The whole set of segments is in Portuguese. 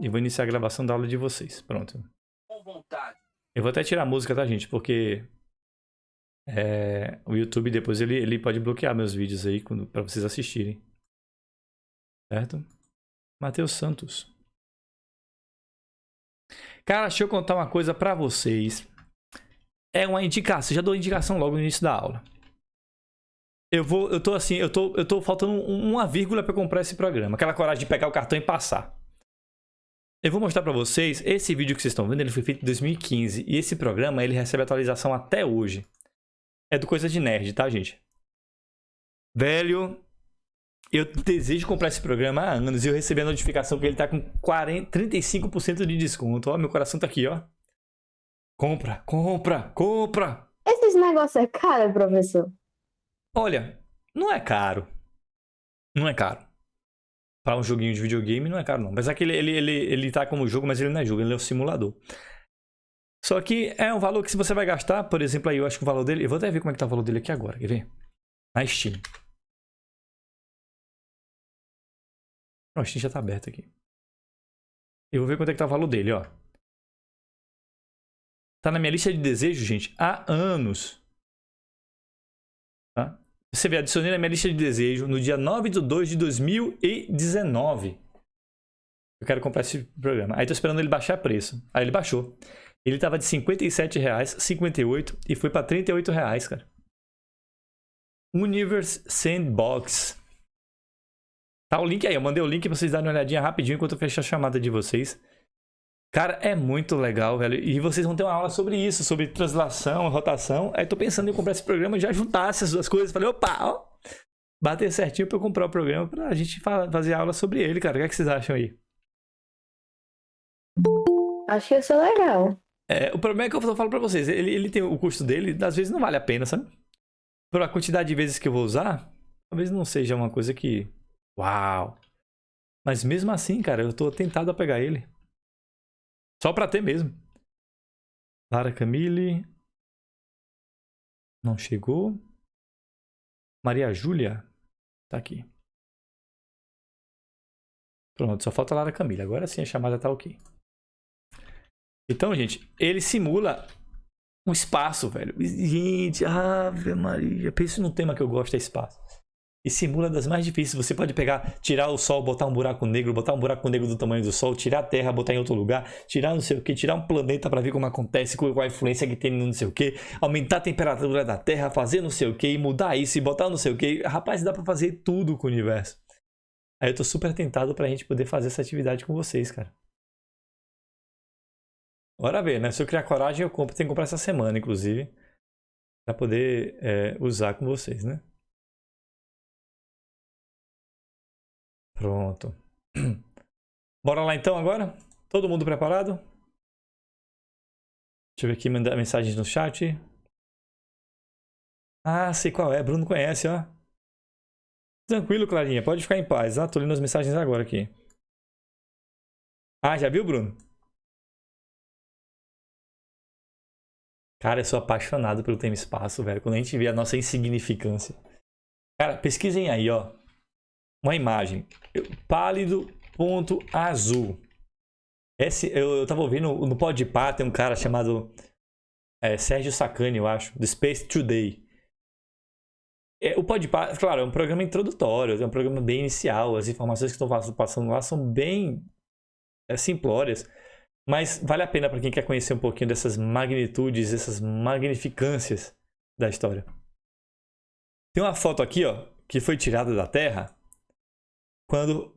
E vou iniciar a gravação da aula de vocês. Pronto. Com vontade. Eu vou até tirar a música, tá, gente? Porque o YouTube depois ele pode bloquear meus vídeos aí pra vocês assistirem. Certo? Matheus Santos. Cara, deixa eu contar uma coisa pra vocês. É uma indicação. Já dou indicação logo no início da aula. Eu tô faltando uma vírgula pra comprar esse programa. Aquela coragem de pegar o cartão e passar. Eu vou mostrar pra vocês, esse vídeo que vocês estão vendo, ele foi feito em 2015. E esse programa, ele recebe atualização até hoje. É do Coisa de Nerd, tá, gente? Velho, eu desejo comprar esse programa há anos e eu recebi a notificação que ele tá com 35% de desconto. Ó, meu coração tá aqui, ó. Compra, compra, compra! Esses negócios é caro, professor? Olha, não é caro. Não é caro. Para um joguinho de videogame não é caro, não. Mas é que ele tá como jogo, mas ele não é jogo, ele é um simulador. Só que é um valor que se você vai gastar, por exemplo, aí eu acho que o valor dele... Eu vou até ver como é que tá o valor dele aqui agora, quer ver? Na Steam. A Steam já tá aberta aqui. Eu vou ver quanto é que tá o valor dele, ó. Tá na minha lista de desejos, gente, há anos. Tá? Você vê, adicionei na minha lista de desejo no dia 9/2/2019. Eu quero comprar esse programa. Aí tô esperando ele baixar preço. Aí ele baixou. Ele tava de R$ 57,00, 58 e foi pra R$ 38,00, cara. Universe Sandbox. Tá o link aí, eu mandei o link pra vocês darem uma olhadinha rapidinho enquanto eu fechar a chamada de vocês. Cara, é muito legal, velho. E vocês vão ter uma aula sobre isso, sobre translação, rotação. Aí tô pensando em comprar esse programa e já juntasse as duas coisas. Falei, opa, ó, bater certinho pra eu comprar o programa pra gente fazer aula sobre ele, cara. O que é que vocês acham aí? Acho que isso é legal. O problema é que eu falo pra vocês, ele tem o custo dele, às vezes não vale a pena, sabe? Por a quantidade de vezes que eu vou usar, talvez não seja uma coisa que... Uau! Mas mesmo assim, cara, eu tô tentado a pegar ele. Só pra ter mesmo. Lara Camille. Não chegou. Maria Júlia. Tá aqui. Pronto, só falta a Lara Camille. Agora sim a chamada tá ok. Então, gente, ele simula um espaço, velho. Gente, Ave Maria. Pensa num tema que eu gosto, é espaço. E simula das mais difíceis. Você pode pegar, tirar o Sol, botar um buraco negro do tamanho do Sol, tirar a Terra, botar em outro lugar, tirar não sei o que, tirar um planeta para ver como acontece, qual a influência que tem no não sei o que, aumentar a temperatura da Terra, fazer não sei o que, mudar isso e botar não sei o que. Rapaz, dá para fazer tudo com o universo. Aí eu tô super tentado pra gente poder fazer essa atividade com vocês, cara. Bora ver, né? Se eu criar coragem, eu compro. Tenho que comprar essa semana, inclusive, pra poder usar com vocês, né? Pronto. Bora lá então agora? Todo mundo preparado? Deixa eu ver aqui, mandar mensagens no chat. Ah, sei qual é. Bruno conhece, ó. Tranquilo, Clarinha. Pode ficar em paz. Tô lendo as mensagens agora aqui. Ah, já viu, Bruno? Cara, eu sou apaixonado pelo tema espaço, velho. Quando a gente vê a nossa insignificância. Cara, pesquisem aí, ó. Uma imagem. Pálido ponto azul. Eu tava ouvindo no Podpah, tem um cara chamado Sérgio Sacani, eu acho, do Space Today. O Podpah, claro, é um programa introdutório, é um programa bem inicial, as informações que estão passando lá são bem simplórias, mas vale a pena para quem quer conhecer um pouquinho dessas magnitudes, essas magnificâncias da história. Tem uma foto aqui, ó, que foi tirada da Terra quando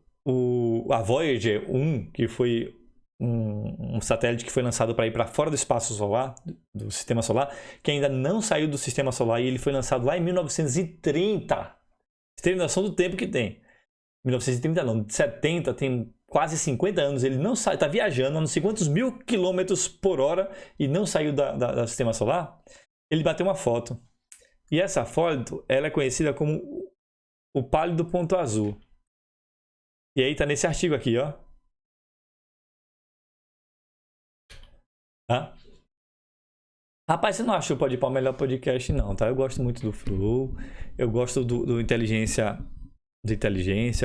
a Voyager 1, que foi um satélite que foi lançado para ir para fora do espaço solar, do sistema solar, que ainda não saiu do sistema solar e ele foi lançado lá em 1930. Você tem noção do tempo que tem? 1930 não, de 70, tem quase 50 anos. Ele não sai, tá viajando a não sei quantos mil quilômetros por hora e não saiu do sistema solar. Ele bateu uma foto. E essa foto, ela é conhecida como o pálido ponto azul. E aí tá nesse artigo aqui, ó. Tá? Rapaz, você não acha o Podpah o melhor podcast, não, tá? Eu gosto muito do Flow. Eu gosto do Inteligência.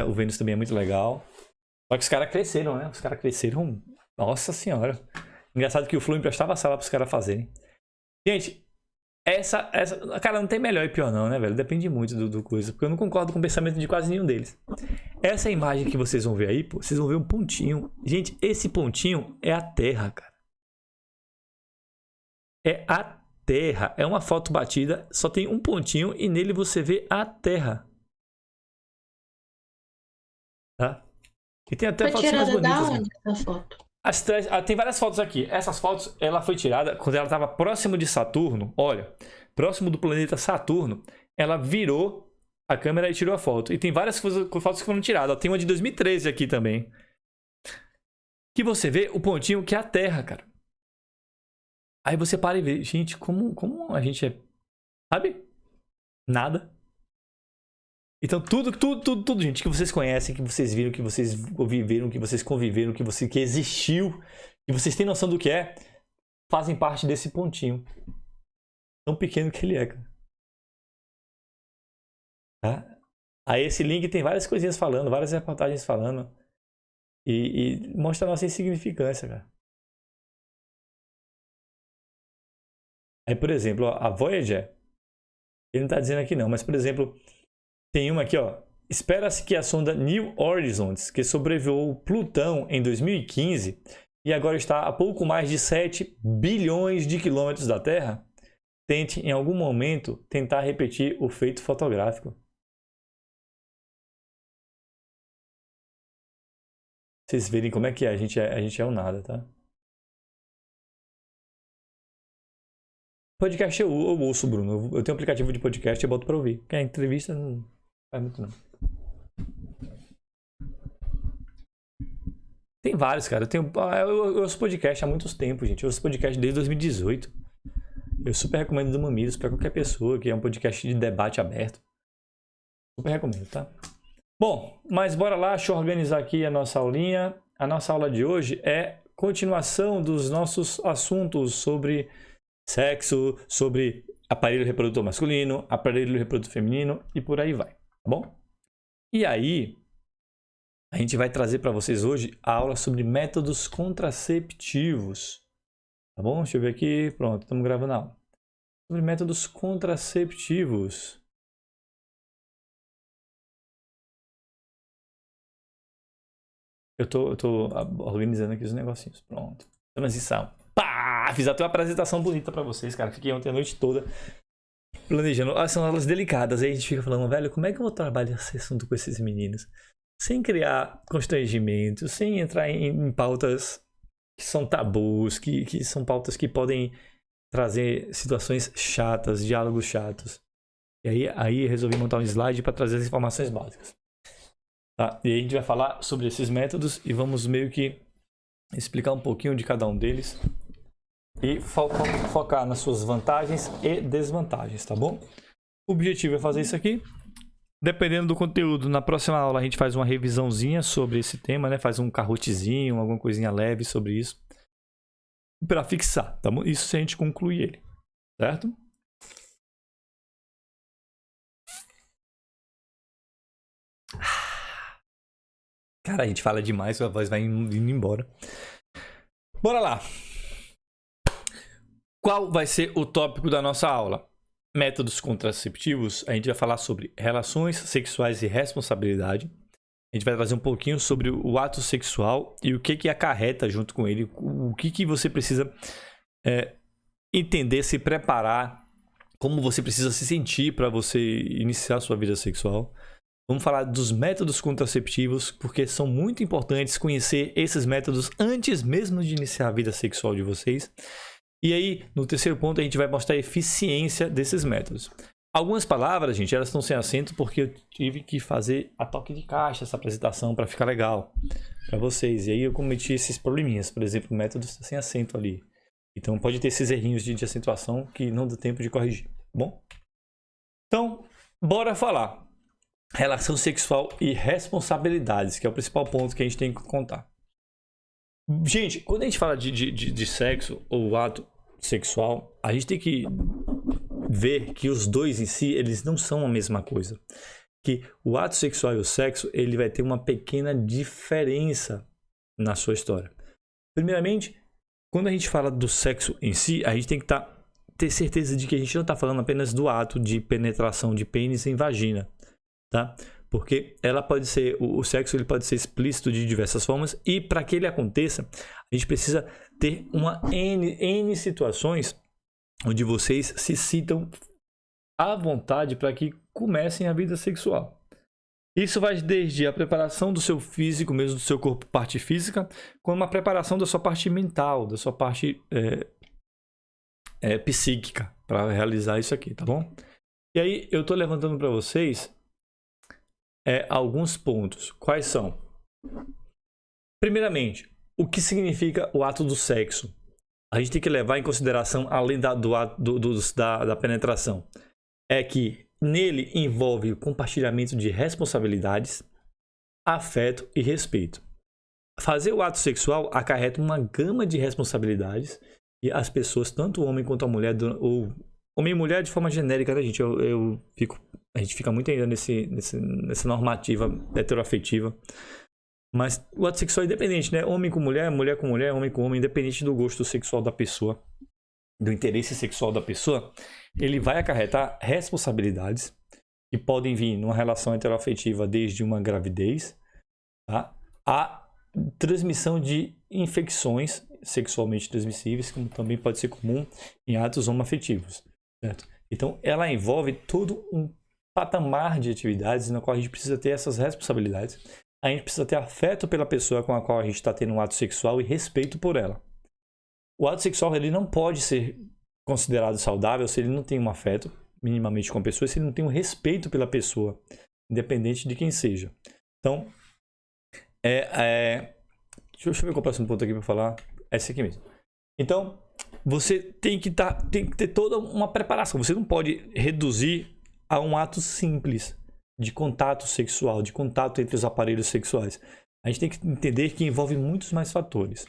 O Vênus também é muito legal. Só que os caras cresceram, né? Os caras cresceram. Nossa senhora. Engraçado que o Flow emprestava a sala pros caras fazerem. Gente, essa. Cara, não tem melhor e pior, não, né, velho? Depende muito do coisa. Porque eu não concordo com o pensamento de quase nenhum deles. Essa imagem que vocês vão ver aí, pô, vocês vão ver um pontinho. Gente, esse pontinho é a Terra, cara. É a Terra. É uma foto batida, só tem um pontinho e nele você vê a Terra. Tá? E tem até Foi fotos mais tirada da bonitas. onde essa foto? Tem várias fotos aqui. Essas fotos, ela foi tirada quando ela estava próximo de Saturno. Olha, próximo do planeta Saturno. Ela virou a câmera e tirou a foto. E tem várias fotos que foram tiradas. Tem uma de 2013 aqui também. Que você vê o pontinho que é a Terra, cara. Aí você para e vê, gente, como a gente é... Sabe? Nada. Então tudo, gente, que vocês conhecem, que vocês viram, que vocês viveram, que vocês conviveram, que existiu, que vocês têm noção do que é, fazem parte desse pontinho. Tão pequeno que ele é, cara. Tá? Aí esse link tem várias coisinhas falando, várias reportagens falando. E mostra a nossa insignificância, cara. Aí, por exemplo, ó, a Voyager, ele não tá dizendo aqui não, mas, por exemplo, tem uma aqui, ó. Espera-se que a sonda New Horizons, que sobrevoou Plutão em 2015 e agora está a pouco mais de 7 bilhões de quilômetros da Terra, tente em algum momento tentar repetir o feito fotográfico. Vocês verem como é que é, a gente é o nada, tá? Podcast eu ouço, Bruno. Eu tenho um aplicativo de podcast e eu boto pra ouvir. Porque a entrevista não faz muito, não. Tem vários, cara. Eu ouço podcast há muitos tempos, gente. Eu ouço podcast desde 2018. Eu super recomendo do Mamilos pra qualquer pessoa, que é um podcast de debate aberto. Super recomendo, tá? Bom, mas bora lá. Deixa eu organizar aqui a nossa aulinha. A nossa aula de hoje é continuação dos nossos assuntos sobre sexo, sobre aparelho reprodutor masculino, aparelho reprodutor feminino e por aí vai, tá bom? E aí, a gente vai trazer para vocês hoje a aula sobre métodos contraceptivos, tá bom? Deixa eu ver aqui, pronto, estamos gravando a aula. Sobre métodos contraceptivos. Eu tô organizando aqui os negocinhos, pronto. Transição. Pá! Fiz até uma apresentação bonita pra vocês, cara. Fiquei ontem a noite toda planejando. São aulas delicadas. Aí a gente fica falando, velho, como é que eu vou trabalhar esse assunto com esses meninos? Sem criar constrangimento, sem entrar em pautas que são tabus, que são pautas que podem trazer situações chatas, diálogos chatos. E aí resolvi montar um slide para trazer as informações básicas. Tá? E aí a gente vai falar sobre esses métodos e vamos meio que explicar um pouquinho de cada um deles e focar nas suas vantagens e desvantagens, tá bom? O objetivo é fazer isso aqui. Dependendo do conteúdo, na próxima aula a gente faz uma revisãozinha sobre esse tema, né? Faz um carrotezinho, alguma coisinha leve sobre isso. Para fixar, tá bom? Isso se a gente concluir ele, certo? Cara, a gente fala demais, a voz vai indo embora. Bora lá! Qual vai ser o tópico da nossa aula? Métodos contraceptivos. A gente vai falar sobre relações sexuais e responsabilidade. A gente vai trazer um pouquinho sobre o ato sexual e o que acarreta junto com ele. O que você precisa entender, se preparar. Como você precisa se sentir para você iniciar a sua vida sexual. Vamos falar dos métodos contraceptivos, porque são muito importantes conhecer esses métodos antes mesmo de iniciar a vida sexual de vocês. E aí, no terceiro ponto, a gente vai mostrar a eficiência desses métodos. Algumas palavras, gente, elas estão sem acento porque eu tive que fazer a toque de caixa essa apresentação para ficar legal para vocês. E aí eu cometi esses probleminhas. Por exemplo, o método está sem acento ali. Então pode ter esses errinhos de acentuação que não dá tempo de corrigir, tá bom? Então, bora falar. Relação sexual e responsabilidades, que é o principal ponto que a gente tem que contar. Gente, quando a gente fala de sexo ou ato sexual, a gente tem que ver que os dois em si, eles não são a mesma coisa. que o ato sexual e o sexo, ele vai ter uma pequena diferença na sua história. Primeiramente, quando a gente fala do sexo em si, a gente tem que ter certeza de que a gente não está falando apenas do ato de penetração de pênis em vagina, tá? Porque o sexo ele pode ser explícito de diversas formas e para que ele aconteça, a gente precisa ter uma N situações onde vocês se sintam à vontade para que comecem a vida sexual. Isso vai desde a preparação do seu físico, mesmo do seu corpo, parte física, como uma preparação da sua parte mental, da sua parte psíquica para realizar isso aqui, tá bom? E aí eu tô levantando para vocês alguns pontos. Quais são? Primeiramente, o que significa o ato do sexo? A gente tem que levar em consideração, além da penetração, é que nele envolve o compartilhamento de responsabilidades, afeto e respeito. Fazer o ato sexual acarreta uma gama de responsabilidades e as pessoas, tanto o homem quanto a mulher, ou homem e mulher de forma genérica, né, gente? A gente fica muito ainda nessa normativa heteroafetiva. Mas o ato sexual é independente, né? Homem com mulher, mulher com mulher, homem com homem, independente do gosto sexual da pessoa, do interesse sexual da pessoa, ele vai acarretar responsabilidades que podem vir numa relação heteroafetiva desde uma gravidez, tá? A transmissão de infecções sexualmente transmissíveis, como também pode ser comum em atos homoafetivos, certo? Então, ela envolve todo um patamar de atividades na qual a gente precisa ter essas responsabilidades. A gente precisa ter afeto pela pessoa com a qual a gente está tendo um ato sexual e respeito por ela. O ato sexual ele não pode ser considerado saudável se ele não tem um afeto minimamente com a pessoa, se ele não tem um respeito pela pessoa, independente de quem seja. Então, deixa eu ver qual é o próximo ponto aqui para falar. É esse aqui mesmo. Então, você tem que ter toda uma preparação. Você não pode reduzir a um ato simples de contato sexual, de contato entre os aparelhos sexuais. A gente tem que entender que envolve muitos mais fatores.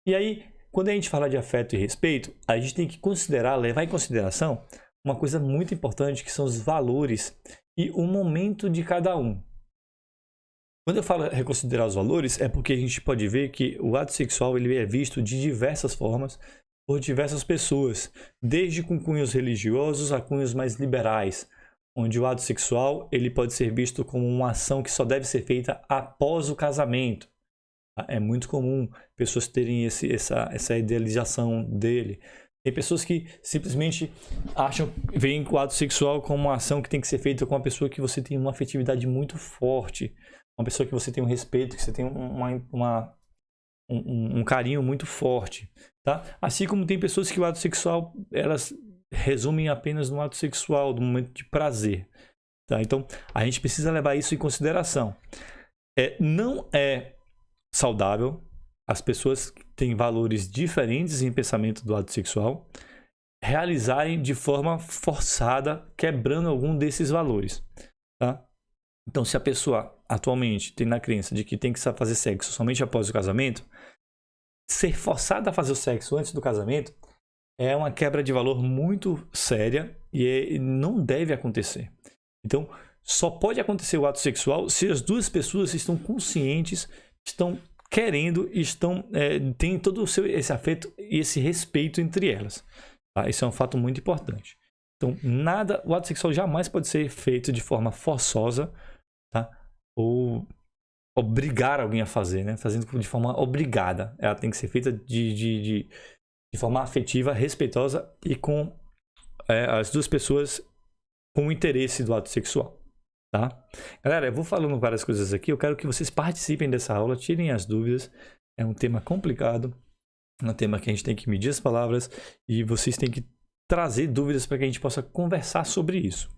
E aí, quando a gente fala de afeto e respeito, a gente tem que levar em consideração uma coisa muito importante, que são os valores e o momento de cada um. Quando eu falo reconsiderar os valores, é porque a gente pode ver que o ato sexual ele é visto de diversas formas por diversas pessoas, desde com cunhos religiosos a cunhos mais liberais, onde o ato sexual ele pode ser visto como uma ação que só deve ser feita após o casamento. É muito comum pessoas terem essa idealização dele. Tem pessoas que simplesmente veem o ato sexual como uma ação que tem que ser feita com uma pessoa que você tem uma afetividade muito forte, uma pessoa que você tem um respeito, que você tem um carinho muito forte, tá? Assim como tem pessoas que o ato sexual elas resumem apenas no ato sexual, no momento de prazer, tá? Então a gente precisa levar isso em consideração. Não é saudável as pessoas que têm valores diferentes em pensamento do ato sexual realizarem de forma forçada, quebrando algum desses valores, tá? Então, se a pessoa atualmente tem na crença de que tem que fazer sexo somente após o casamento, ser forçada a fazer o sexo antes do casamento é uma quebra de valor muito séria e não deve acontecer. Então, só pode acontecer o ato sexual se as duas pessoas estão conscientes, estão querendo, têm todo esse afeto e esse respeito entre elas. Tá? Isso é um fato muito importante. Então, o ato sexual jamais pode ser feito de forma forçosa, tá? Ou obrigar alguém a fazer, né? Fazendo de forma obrigada. Ela tem que ser feita de forma afetiva, respeitosa e com as duas pessoas com o interesse do ato sexual. Tá? Galera, eu vou falando várias coisas aqui. Eu quero que vocês participem dessa aula, tirem as dúvidas. É um tema complicado, é um tema que a gente tem que medir as palavras e vocês têm que trazer dúvidas para que a gente possa conversar sobre isso.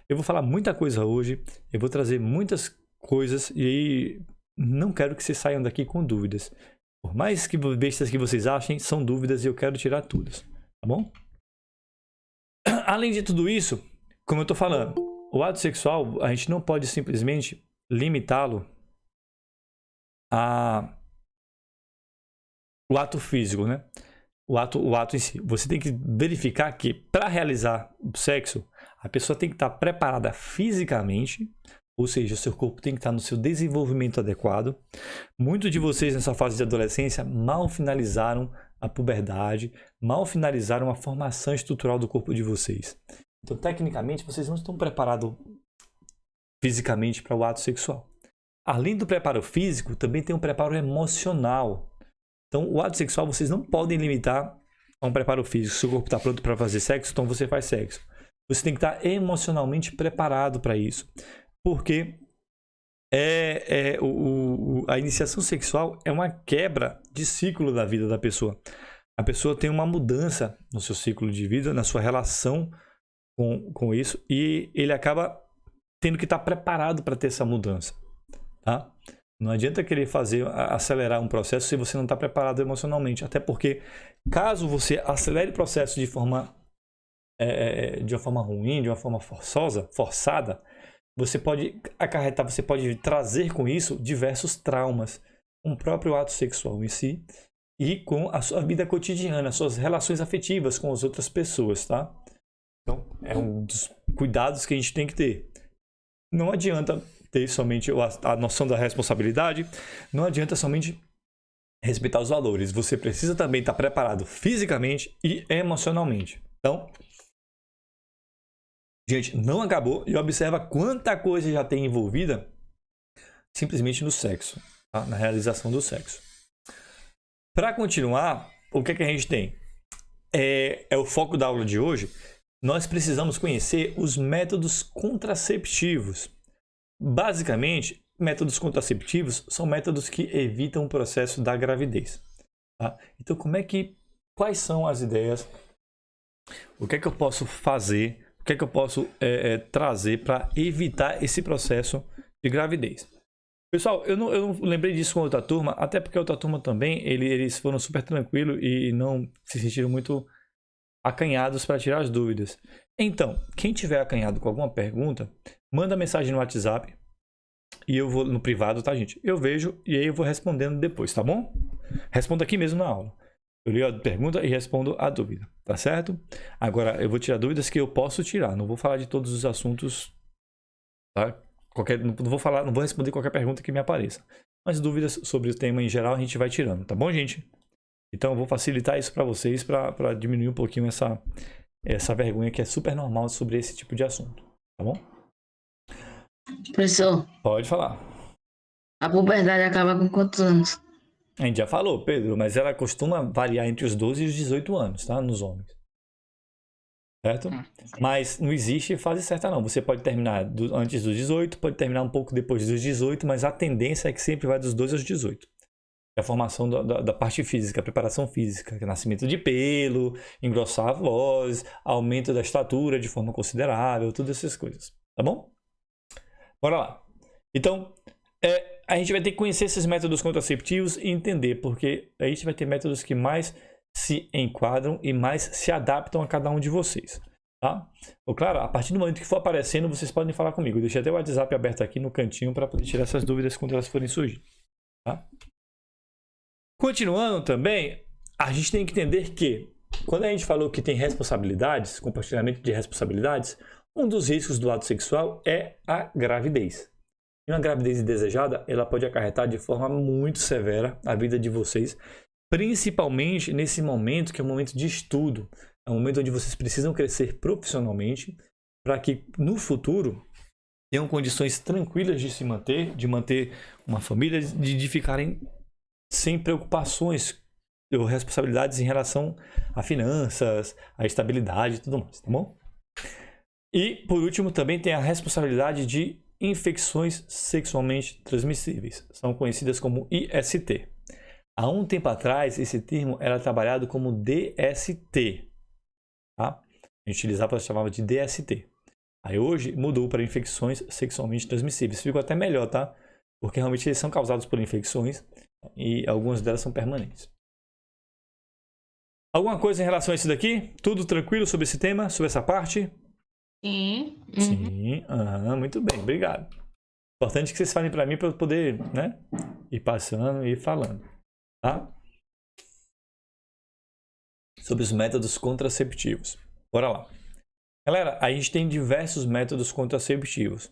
Eu vou falar muita coisa hoje, eu vou trazer muitas coisas e aí não quero que vocês saiam daqui com dúvidas. Por mais que bestas que vocês achem, são dúvidas e eu quero tirar todas, tá bom? Além de tudo isso, como eu estou falando, o ato sexual, a gente não pode simplesmente limitá-lo ao ato físico, né? O ato em si. Você tem que verificar que para realizar o sexo, a pessoa tem que estar preparada fisicamente, Ou seja, o seu corpo tem que estar no seu desenvolvimento adequado. Muitos de vocês nessa fase de adolescência mal finalizaram a puberdade, mal finalizaram a formação estrutural do corpo de vocês. Então, tecnicamente, vocês não estão preparados fisicamente para o ato sexual. Além do preparo físico, também tem um preparo emocional. Então, o ato sexual vocês não podem limitar a um preparo físico. Se o corpo está pronto para fazer sexo, então você faz sexo. Você tem que estar emocionalmente preparado para isso. Porque a iniciação sexual é uma quebra de ciclo da vida da pessoa. A pessoa tem uma mudança no seu ciclo de vida, na sua relação com isso, e ele acaba tendo que estar preparado para ter essa mudança. Tá? Não adianta querer acelerar um processo se você não está preparado emocionalmente. Até porque, caso você acelere o processo de uma forma ruim, de uma forma forçada, você pode acarretar, você pode trazer com isso diversos traumas com o próprio ato sexual em si e com a sua vida cotidiana, suas relações afetivas com as outras pessoas, tá? Então, é um dos cuidados que a gente tem que ter. Não adianta ter somente a noção da responsabilidade, não adianta somente respeitar os valores. Você precisa também estar preparado fisicamente e emocionalmente. Então, gente, não acabou e observa quanta coisa já tem envolvida simplesmente no sexo, tá? Na realização do sexo. Para continuar, o que a gente tem? É o foco da aula de hoje. Nós precisamos conhecer os métodos contraceptivos. Basicamente, métodos contraceptivos são métodos que evitam o processo da gravidez. Tá? Então, quais são as ideias? O que é que eu posso fazer? O que é que eu posso trazer para evitar esse processo de gravidez? Pessoal, eu não lembrei disso com outra turma, até porque a outra turma também, eles foram super tranquilos e não se sentiram muito acanhados para tirar as dúvidas. Então, quem tiver acanhado com alguma pergunta, manda mensagem no WhatsApp e eu vou no privado, tá, gente? Eu vejo e aí eu vou respondendo depois, tá bom? Respondo aqui mesmo na aula. Eu leio a pergunta e respondo a dúvida, tá certo? Agora, eu vou tirar dúvidas que eu posso tirar. Não vou falar de todos os assuntos, tá? Não vou responder qualquer pergunta que me apareça. Mas dúvidas sobre o tema em geral a gente vai tirando, tá bom, gente? Então, eu vou facilitar isso para vocês, para diminuir um pouquinho essa vergonha que é super normal sobre esse tipo de assunto, tá bom? Professor, Pode falar. a puberdade acaba com quantos anos? A gente já falou, Pedro, mas ela costuma variar entre os 12 e os 18 anos, tá? Nos homens. Certo? Mas não existe fase certa, não. Você pode terminar antes dos 18, pode terminar um pouco depois dos 18, mas a tendência é que sempre vai dos 12 aos 18. É a formação da parte física, a preparação física, que é nascimento de pelo, engrossar a voz, aumento da estatura de forma considerável, todas essas coisas. Tá bom? Bora lá. Então, a gente vai ter que conhecer esses métodos contraceptivos e entender, porque a gente vai ter métodos que mais se enquadram e mais se adaptam a cada um de vocês. Tá? Ou, claro, a partir do momento que for aparecendo, vocês podem falar comigo. Eu deixei até o WhatsApp aberto aqui no cantinho para poder tirar essas dúvidas quando elas forem surgir. Tá? Continuando também, a gente tem que entender que, quando a gente falou que tem responsabilidades, compartilhamento de responsabilidades, um dos riscos do ato sexual é a gravidez. E uma gravidez indesejada, ela pode acarretar de forma muito severa a vida de vocês, principalmente nesse momento que é um momento de estudo, é um momento onde vocês precisam crescer profissionalmente para que no futuro tenham condições tranquilas de se manter, de manter uma família, de ficarem sem preocupações ou responsabilidades em relação a finanças, a estabilidade e tudo mais, tá bom? E, por último, também tem a responsabilidade de infecções sexualmente transmissíveis. São conhecidas como IST. Há um tempo atrás, esse termo era trabalhado como DST. Tá? A gente utilizava, chamava de DST. Aí hoje mudou para infecções sexualmente transmissíveis. Ficou até melhor, tá? Porque realmente eles são causados por infecções e algumas delas são permanentes. Alguma coisa em relação a isso daqui? Tudo tranquilo sobre esse tema, sobre essa parte? Sim. Sim, muito bem, obrigado. Importante que vocês falem para mim para eu poder, né, ir passando e ir falando, tá? Sobre os métodos contraceptivos. Bora lá. Galera, a gente tem diversos métodos contraceptivos.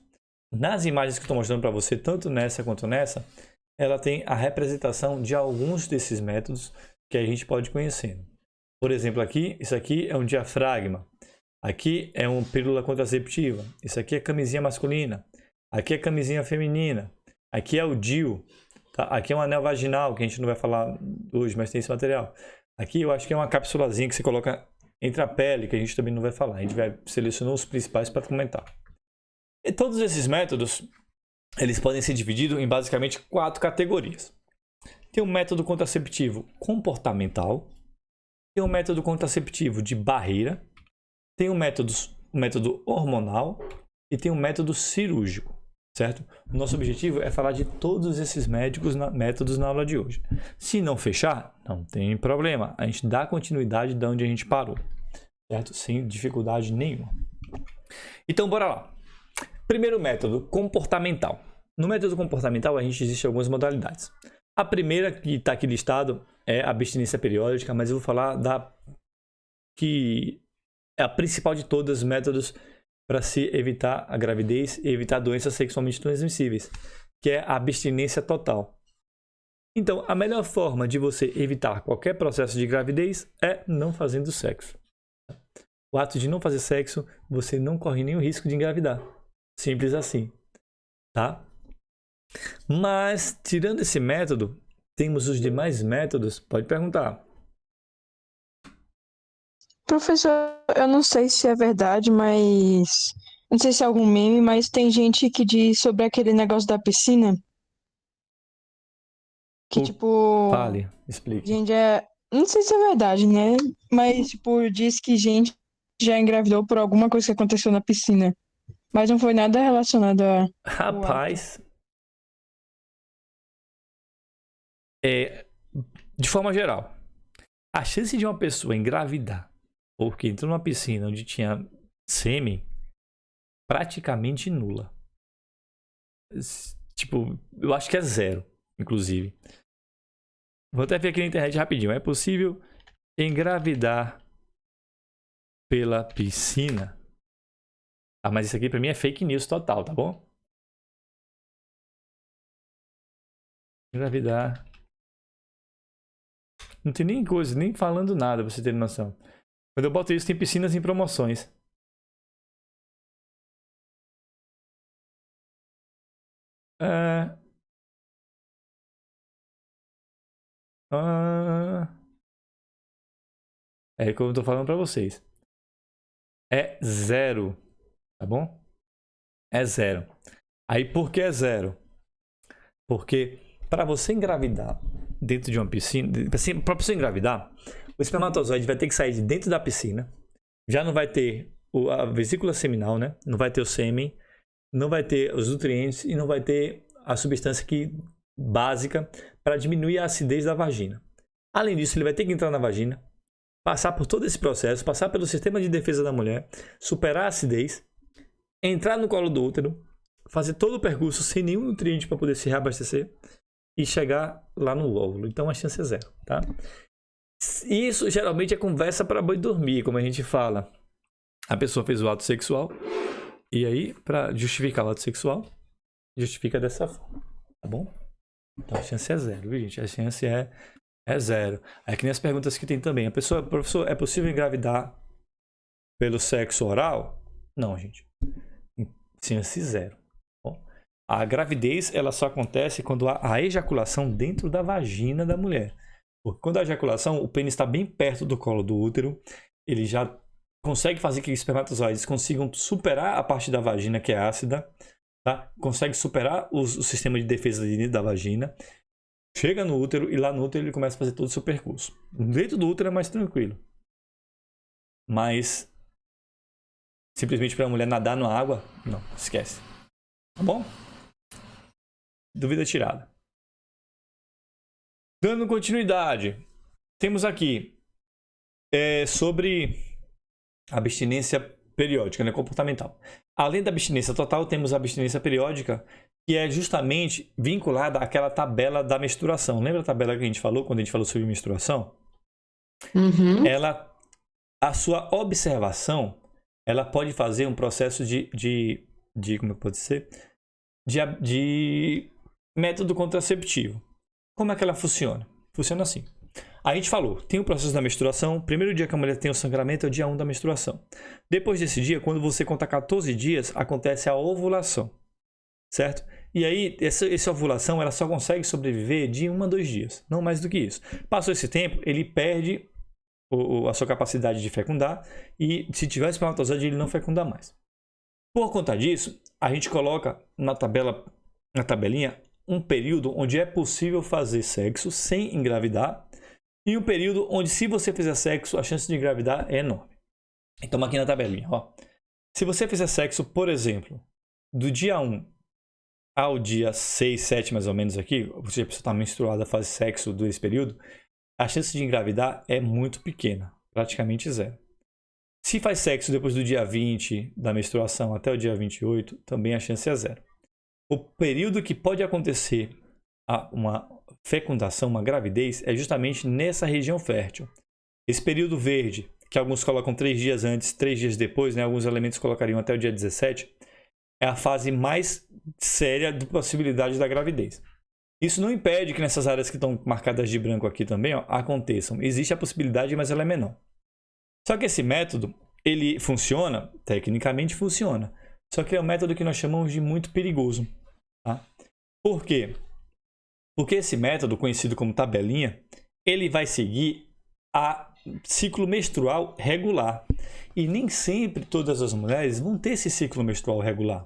Nas imagens que eu estou mostrando para você, tanto nessa quanto nessa, ela tem a representação de alguns desses métodos que a gente pode conhecer. Por exemplo, aqui, isso aqui é um diafragma. Aqui é uma pílula contraceptiva. Isso aqui é camisinha masculina. Aqui é camisinha feminina. Aqui é o DIU. Tá? Aqui é um anel vaginal, que a gente não vai falar hoje, mas tem esse material. Aqui eu acho que é uma capsulazinha que você coloca entre a pele, que a gente também não vai falar. A gente vai selecionar os principais para comentar. E todos esses métodos, eles podem ser divididos em basicamente 4 categorias. Tem um método contraceptivo comportamental, tem um método contraceptivo de barreira, tem um método hormonal e tem um método cirúrgico, certo? O nosso objetivo é falar de todos esses métodos na aula de hoje. Se não fechar, não tem problema. A gente dá continuidade de onde a gente parou, certo? Sem dificuldade nenhuma. Então, bora lá. Primeiro método, comportamental. No método comportamental, a gente existe algumas modalidades. A primeira que está aqui listado é a abstinência periódica, mas eu vou falar da que é a principal de todos os métodos para se evitar a gravidez e evitar doenças sexualmente transmissíveis, que é a abstinência total. Então, a melhor forma de você evitar qualquer processo de gravidez é não fazendo sexo. O ato de não fazer sexo, você não corre nenhum risco de engravidar. Simples assim, tá? Mas, tirando esse método, temos os demais métodos. Pode perguntar. Professor, eu não sei se é verdade, mas... Não sei se é algum meme, mas tem gente que diz sobre aquele negócio da piscina. Que, Fale, explique. Gente, não sei se é verdade, né? Mas, diz que gente já engravidou por alguma coisa que aconteceu na piscina. Mas não foi nada relacionado a... Rapaz, de forma geral, a chance de uma pessoa engravidar porque entrou numa piscina onde tinha sêmen praticamente nula. Tipo, eu acho que é 0, inclusive. Vou até ver aqui na internet rapidinho. É possível engravidar pela piscina? Ah, mas isso aqui pra mim é fake news total, tá bom? Engravidar. Não tem nem coisa, nem falando nada, pra você ter noção. Quando eu boto isso, tem piscinas em promoções. É como eu tô falando pra vocês. É 0, tá bom? É 0. Aí por que é 0? Porque para você engravidar dentro de uma piscina, para você engravidar, o espermatozoide vai ter que sair de dentro da piscina. Já não vai ter a vesícula seminal, né? Não vai ter o sêmen, não vai ter os nutrientes e não vai ter a substância básica para diminuir a acidez da vagina. Além disso, ele vai ter que entrar na vagina, passar por todo esse processo, passar pelo sistema de defesa da mulher, superar a acidez, entrar no colo do útero, fazer todo o percurso sem nenhum nutriente para poder se reabastecer e chegar lá no óvulo. Então a chance é 0, tá? Isso geralmente é conversa para boi dormir, como a gente fala. A pessoa fez o ato sexual e aí, para justificar o ato sexual, justifica dessa forma, tá bom? Então a chance é 0, viu, gente? A chance é 0. É que nem as perguntas que tem também. A pessoa, professor, é possível engravidar pelo sexo oral? Não, gente. Chance 0. Bom, a gravidez ela só acontece quando há a ejaculação dentro da vagina da mulher. Porque quando a ejaculação, o pênis está bem perto do colo do útero, ele já consegue fazer que os espermatozoides consigam superar a parte da vagina que é ácida, tá? Consegue superar o sistema de defesa da vagina, chega no útero e lá no útero ele começa a fazer todo o seu percurso. Dentro do útero é mais tranquilo. Mas simplesmente para a mulher nadar na água, não, esquece. Tá bom? Dúvida tirada. Dando continuidade, temos aqui sobre abstinência periódica, né, comportamental. Além da abstinência total, temos a abstinência periódica, que é justamente vinculada àquela tabela da menstruação. Lembra a tabela que a gente falou quando a gente falou sobre menstruação? Uhum. A sua observação, ela pode fazer um processo de como pode ser? de método contraceptivo. Como é que ela funciona? Funciona assim. A gente falou, tem o processo da menstruação. O primeiro dia que a mulher tem o sangramento é o dia 1 da menstruação. Depois desse dia, quando você conta 14 dias, acontece a ovulação. Certo? E aí, essa ovulação, ela só consegue sobreviver de 1 a 2 dias. Não mais do que isso. Passou esse tempo, ele perde a sua capacidade de fecundar. E se tiver espermatozoide, ele não fecunda mais. Por conta disso, a gente coloca na tabelinha, um período onde é possível fazer sexo sem engravidar. E um período onde, se você fizer sexo, a chance de engravidar é enorme. Então, aqui na tabelinha, ó. Se você fizer sexo, por exemplo, do dia 1 ao dia 6, 7, mais ou menos aqui, ou seja, a pessoa está menstruada, faz sexo desse período, a chance de engravidar é muito pequena, praticamente zero. Se faz sexo depois do dia 20 da menstruação até o dia 28, também a chance é zero. O período que pode acontecer uma fecundação, uma gravidez, é justamente nessa região fértil. Esse período verde, que alguns colocam 3 dias antes, 3 dias depois, né? Alguns elementos colocariam até o dia 17, é a fase mais séria de possibilidade da gravidez. Isso não impede que nessas áreas que estão marcadas de branco aqui também, ó, aconteçam. Existe a possibilidade, mas ela é menor. Só que esse método, ele funciona, tecnicamente funciona, só que é um método que nós chamamos de muito perigoso. Tá? Por quê? Porque esse método, conhecido como tabelinha, ele vai seguir a ciclo menstrual regular. E nem sempre todas as mulheres vão ter esse ciclo menstrual regular.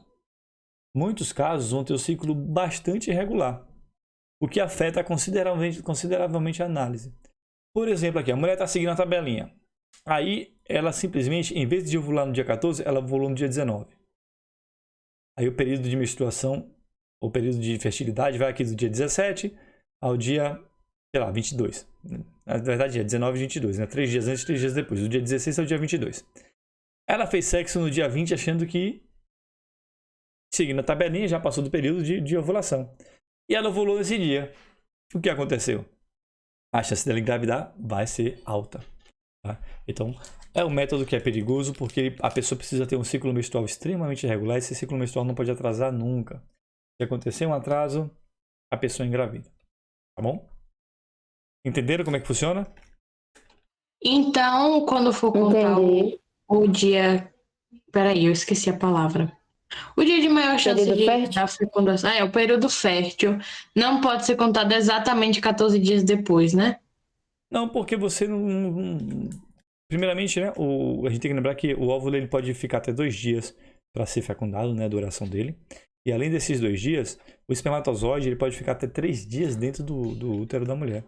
Muitos casos vão ter o ciclo bastante irregular, o que afeta consideravelmente a análise. Por exemplo, aqui, a mulher está seguindo a tabelinha. Aí, ela simplesmente, em vez de ovular no dia 14, ela ovulou no dia 19. Aí, o período de menstruação, o período de fertilidade, vai aqui do dia 17 ao dia, sei lá, 22. Na verdade, é 19 e 22, né? 3 dias antes, 3 dias depois. Do dia 16 ao dia 22. Ela fez sexo no dia 20, achando que, seguindo a tabelinha, já passou do período de ovulação. E ela ovulou nesse dia. O que aconteceu? A chance dela engravidar vai ser alta. Tá? Então, é um método que é perigoso porque a pessoa precisa ter um ciclo menstrual extremamente irregular e esse ciclo menstrual não pode atrasar nunca. Se acontecer um atraso, a pessoa engravida. Tá bom? Entenderam como é que funciona? Então, quando for contar o dia... Peraí, eu esqueci a palavra. O dia de maior chance da fecundação... o período fértil não pode ser contado exatamente 14 dias depois, né? Não, porque você não... Primeiramente, né, a gente tem que lembrar que o óvulo ele pode ficar até 2 dias para ser fecundado, né, a duração dele. E além desses 2 dias, o espermatozoide ele pode ficar até 3 dias dentro do útero da mulher.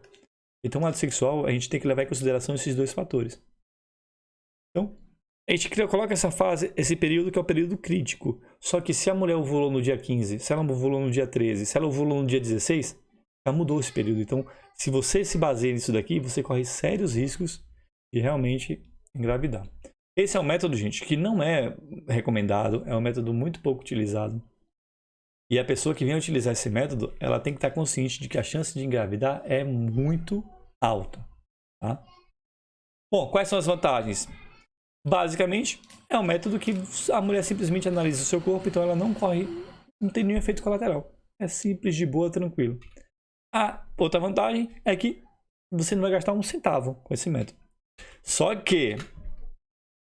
Então, o ato sexual, a gente tem que levar em consideração esses 2 fatores. Então, a gente coloca essa fase, esse período que é o período crítico. Só que se a mulher ovulou no dia 15, se ela ovulou no dia 13, se ela ovulou no dia 16, já mudou esse período. Então, se você se baseia nisso daqui, você corre sérios riscos de realmente engravidar. Esse é um método, gente, que não é recomendado, é um método muito pouco utilizado. E a pessoa que vem utilizar esse método, ela tem que estar consciente de que a chance de engravidar é muito alta. Tá? Bom, quais são as vantagens? Basicamente, é um método que a mulher simplesmente analisa o seu corpo, então ela não tem nenhum efeito colateral. É simples, de boa, tranquilo. A outra vantagem é que você não vai gastar um centavo com esse método. Só que,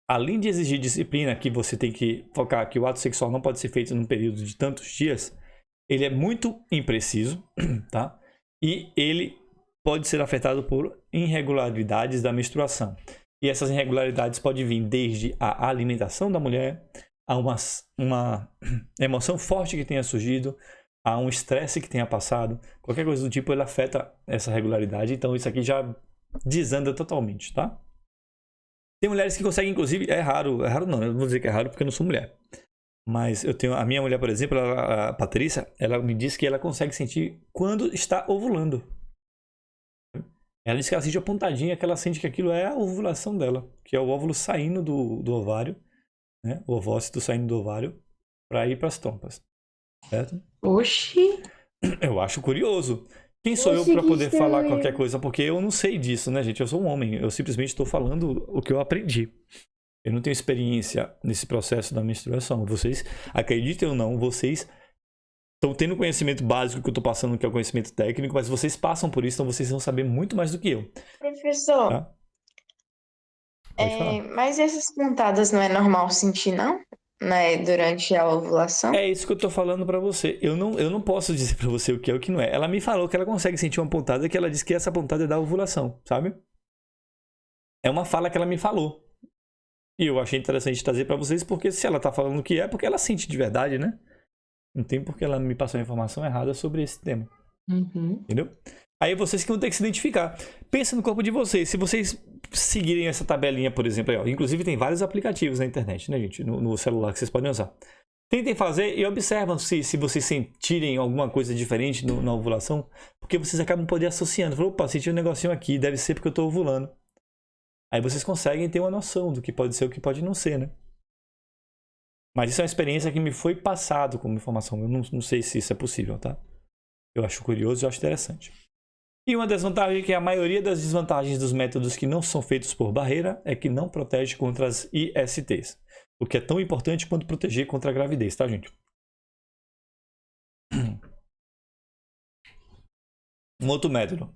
além de exigir disciplina, que você tem que focar que o ato sexual não pode ser feito num período de tantos dias, ele é muito impreciso, tá? E ele pode ser afetado por irregularidades da menstruação. E essas irregularidades podem vir desde a alimentação da mulher, a uma emoção forte que tenha surgido, a um estresse que tenha passado, qualquer coisa do tipo, ele afeta essa regularidade. Então isso aqui já desanda totalmente, tá? Tem mulheres que conseguem, inclusive, é raro não, eu não vou dizer que é raro porque eu não sou mulher. Mas eu tenho a minha mulher, por exemplo, a Patrícia, ela me diz que ela consegue sentir quando está ovulando. Ela diz que ela sente a pontadinha, que ela sente que aquilo é a ovulação dela, que é o óvulo saindo do ovário, né? O ovócito saindo do ovário para ir para as trompas, certo? Oxi! Eu acho curioso. Quem sou eu para poder falar qualquer coisa? Porque eu não sei disso, né, gente? Eu sou um homem. Eu simplesmente estou falando o que eu aprendi. Eu não tenho experiência nesse processo da menstruação. Vocês, acreditem ou não, vocês Estão tendo conhecimento básico que eu estou passando, que é o conhecimento técnico, mas vocês passam por isso, então vocês vão saber muito mais do que eu. Professor, Tá? Pode falar. mas essas pontadas não é normal sentir, não? Né, durante a ovulação? É isso que eu tô falando pra você. Eu não posso dizer pra você o que é o que não é. Ela me falou que ela consegue sentir uma pontada, que ela disse que essa pontada é da ovulação, sabe? É uma fala que ela me falou. E eu achei interessante trazer pra vocês, porque se ela tá falando o que é, porque ela sente de verdade, né? Não tem porque ela me passou a informação errada sobre esse tema. Entendeu? Aí vocês que vão ter que se identificar. Pensa no corpo de vocês. Se vocês seguirem essa tabelinha, por exemplo, aí, ó, inclusive tem vários aplicativos na internet, né, gente? No celular que vocês podem usar. Tentem fazer e observam se vocês sentirem alguma coisa diferente na ovulação, porque vocês acabam poder associando. Falou, opa, senti um negocinho aqui, deve ser porque eu estou ovulando. Aí vocês conseguem ter uma noção do que pode ser e o que pode não ser, né? Mas isso é uma experiência que me foi passado como informação. Eu não sei se isso é possível, tá? Eu acho curioso e eu acho interessante. E uma desvantagem que a maioria das desvantagens dos métodos que não são feitos por barreira é que não protege contra as ISTs. O que é tão importante quanto proteger contra a gravidez, tá, gente? Um outro método.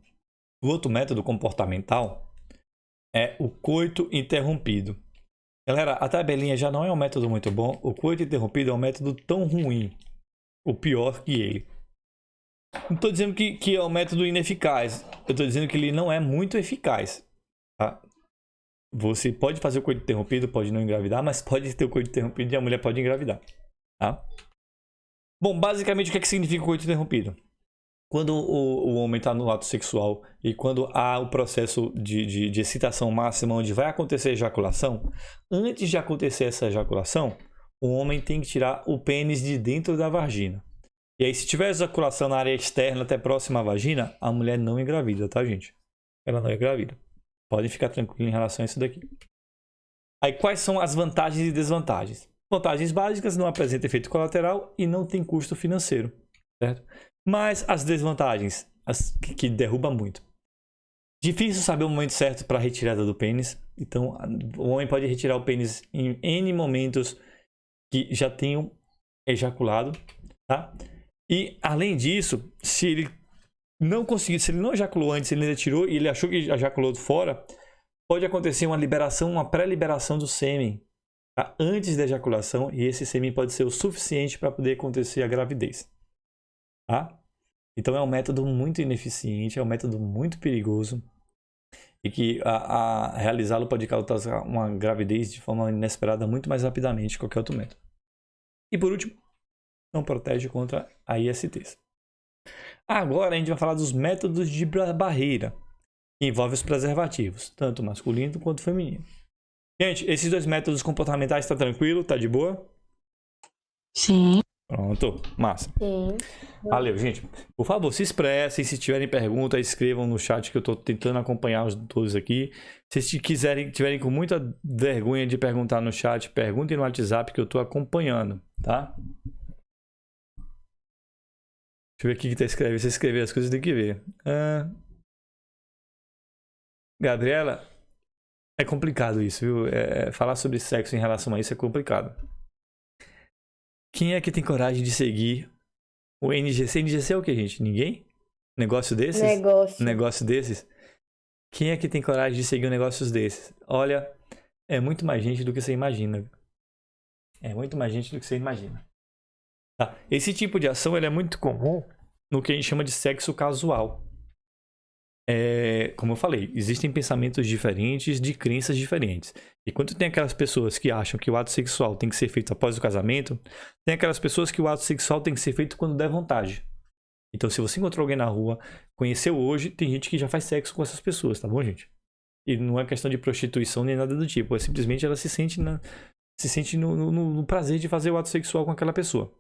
O outro método comportamental é o coito interrompido. Galera, a tabelinha já não é um método muito bom. O coito interrompido é um método tão ruim, ou pior que ele. Não estou dizendo que é um método ineficaz. Eu estou dizendo que ele não é muito eficaz. Tá? Você pode fazer o coito interrompido, pode não engravidar, mas pode ter o coito interrompido e a mulher pode engravidar. Tá? Bom, basicamente o que significa o coito interrompido? Quando o homem está no ato sexual e quando há o processo de excitação máxima, onde vai acontecer a ejaculação, antes de acontecer essa ejaculação, o homem tem que tirar o pênis de dentro da vagina. E aí, se tiver ejaculação na área externa até próxima à vagina, a mulher não engravida, tá, gente? Ela não engravida. Podem ficar tranquilos em relação a isso daqui. Aí, quais são as vantagens e desvantagens? Vantagens básicas, não apresenta efeito colateral e não tem custo financeiro, certo? Mas as desvantagens, as que derruba muito. Difícil saber o momento certo para a retirada do pênis. Então, o homem pode retirar o pênis em N momentos que já tenham ejaculado, tá? E, além disso, se ele não conseguiu, se ele não ejaculou antes, ele ainda tirou e ele achou que ejaculou fora, pode acontecer uma liberação, uma pré-liberação do sêmen, tá? Antes da ejaculação, e esse sêmen pode ser o suficiente para poder acontecer a gravidez. Tá? Então é um método muito ineficiente, é um método muito perigoso e que a realizá-lo pode causar uma gravidez de forma inesperada muito mais rapidamente que qualquer outro método. E por último, não protege contra a ISTs. Agora a gente vai falar dos métodos de barreira, que envolvem os preservativos, tanto masculino quanto feminino. Gente, esses dois métodos comportamentais tá tranquilo? Tá de boa? Sim. Pronto, massa. Sim. Valeu, gente. Por favor, se expressem. Se tiverem perguntas, escrevam no chat que eu estou tentando acompanhar todos aqui. Se tiverem com muita vergonha de perguntar no chat, perguntem no WhatsApp que eu estou acompanhando, tá? Deixa eu ver o que está escrevendo. Se escrever as coisas, tem que ver. Gabriela, é complicado isso, viu? Falar sobre sexo em relação a isso é complicado. Quem é que tem coragem de seguir o NGC? NGC é o que, gente? Ninguém? Negócio desses? Negócio desses? Quem é que tem coragem de seguir um negócio desses? Olha, é muito mais gente do que você imagina. É muito mais gente do que você imagina. Tá? Esse tipo de ação ele é muito comum no que a gente chama de sexo casual. Como eu falei, existem pensamentos diferentes de crenças diferentes. E quando tem aquelas pessoas que acham que o ato sexual tem que ser feito após o casamento, tem aquelas pessoas que o ato sexual tem que ser feito quando der vontade. Então, se você encontrou alguém na rua, conheceu hoje, tem gente que já faz sexo com essas pessoas, tá bom, gente? E não é questão de prostituição nem nada do tipo. É simplesmente ela se sente no prazer de fazer o ato sexual com aquela pessoa.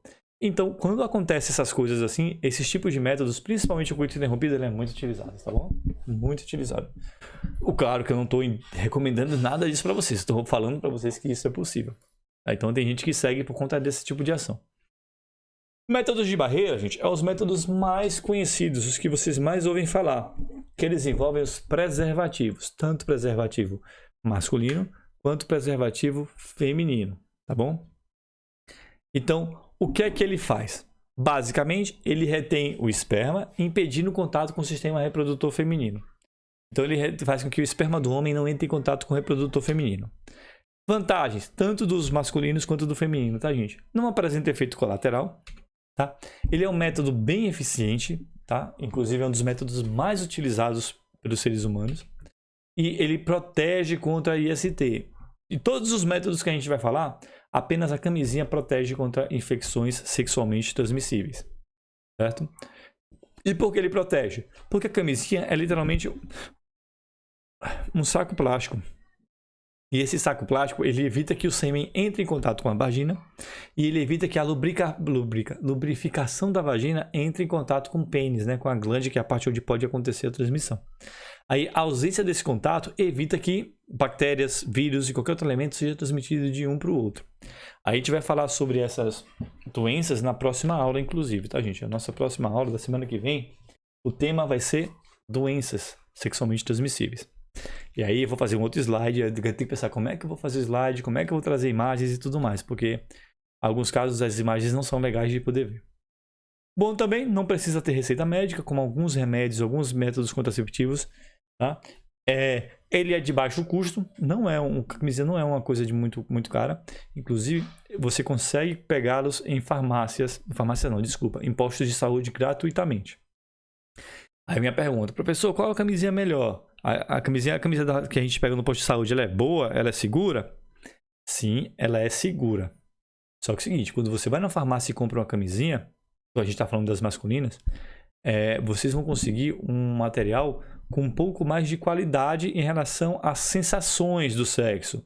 Então, quando acontece essas coisas assim, esses tipos de métodos, principalmente o coito interrompido, ele é muito utilizado, tá bom? Muito utilizado. Claro que eu não estou recomendando nada disso para vocês, estou falando para vocês que isso é possível. Então, tem gente que segue por conta desse tipo de ação. Métodos de barreira, gente, são os métodos mais conhecidos, os que vocês mais ouvem falar, que eles envolvem os preservativos, tanto preservativo masculino quanto preservativo feminino, tá bom? Então, o que é que ele faz? Basicamente, ele retém o esperma, impedindo o contato com o sistema reprodutor feminino. Então, ele faz com que o esperma do homem não entre em contato com o reprodutor feminino. Vantagens, tanto dos masculinos quanto do feminino, tá, gente? Não apresenta efeito colateral, tá? Ele é um método bem eficiente, tá? Inclusive, é um dos métodos mais utilizados pelos seres humanos. E ele protege contra a IST. E todos os métodos que a gente vai falar, apenas a camisinha protege contra infecções sexualmente transmissíveis, certo? E por que ele protege? Porque a camisinha é literalmente um saco plástico. E esse saco plástico, ele evita que o sêmen entre em contato com a vagina e ele evita que a lubrificação da vagina entre em contato com o pênis, né? Com a glande, que é a parte onde pode acontecer a transmissão. Aí, a ausência desse contato evita que bactérias, vírus e qualquer outro elemento seja transmitido de um para o outro. Aí a gente vai falar sobre essas doenças na próxima aula, inclusive, tá, gente? A nossa próxima aula da semana que vem, o tema vai ser doenças sexualmente transmissíveis. E aí eu vou fazer um outro slide, eu tenho que pensar como é que eu vou fazer o slide, como é que eu vou trazer imagens e tudo mais, porque em alguns casos as imagens não são legais de poder ver. Bom, também não precisa ter receita médica, como alguns remédios, alguns métodos contraceptivos, tá? Ele é de baixo custo, camisinha não é uma coisa de muito cara. Inclusive, você consegue pegá-los em em postos de saúde gratuitamente. Aí minha pergunta, professor, qual é a camisinha melhor? A camisinha que a gente pega no posto de saúde, ela é boa? Ela é segura? Sim, ela é segura. Só que é o seguinte, quando você vai na farmácia e compra uma camisinha, a gente está falando das masculinas, vocês vão conseguir um material com um pouco mais de qualidade em relação às sensações do sexo.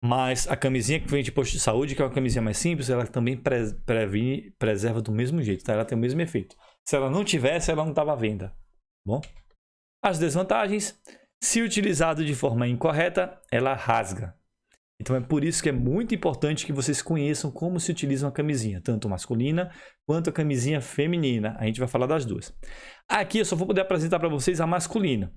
Mas a camisinha que vem de posto de saúde, que é uma camisinha mais simples, ela também preserva do mesmo jeito, tá? Ela tem o mesmo efeito. Se ela não tivesse, ela não estava à venda. Bom? As desvantagens, se utilizado de forma incorreta, ela rasga. Então é por isso que é muito importante que vocês conheçam como se utiliza uma camisinha, tanto masculina quanto a camisinha feminina. A gente vai falar das duas. Aqui eu só vou poder apresentar para vocês a masculina,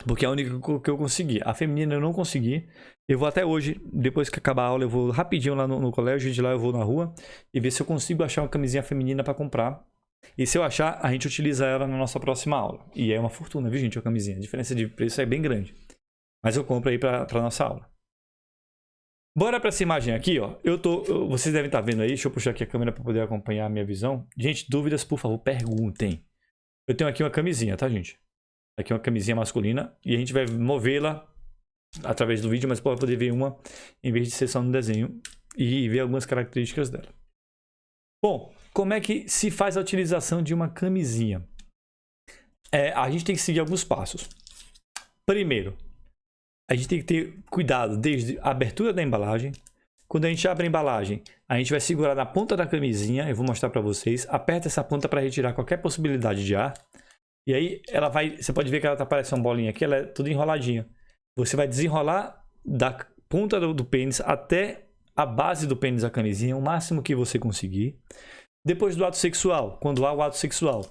porque é a única que eu consegui. A feminina eu não consegui. Eu vou até hoje, depois que acabar a aula, eu vou rapidinho lá no colégio, de lá eu vou na rua e ver se eu consigo achar uma camisinha feminina para comprar. E se eu achar, a gente utiliza ela na nossa próxima aula. E é uma fortuna, viu, gente, a camisinha. A diferença de preço é bem grande. Mas eu compro aí para nossa aula. Bora para essa imagem aqui, ó. Vocês devem estar vendo aí. Deixa eu puxar aqui a câmera para poder acompanhar a minha visão. Gente, dúvidas, por favor, perguntem. Eu tenho aqui uma camisinha, tá, gente? Aqui uma camisinha masculina. E a gente vai movê-la através do vídeo, mas pode poder ver uma em vez de ser só no desenho. E ver algumas características dela. Bom, como é que se faz a utilização de uma camisinha? A gente tem que seguir alguns passos. Primeiro, a gente tem que ter cuidado desde a abertura da embalagem. Quando a gente abre a embalagem, a gente vai segurar na ponta da camisinha. Eu vou mostrar para vocês. Aperta essa ponta para retirar qualquer possibilidade de ar. E aí você pode ver que ela tá parecendo uma bolinha aqui, ela é tudo enroladinha. Você vai desenrolar da ponta do pênis até a base do pênis da camisinha, o máximo que você conseguir. Depois do ato sexual, quando há o ato sexual,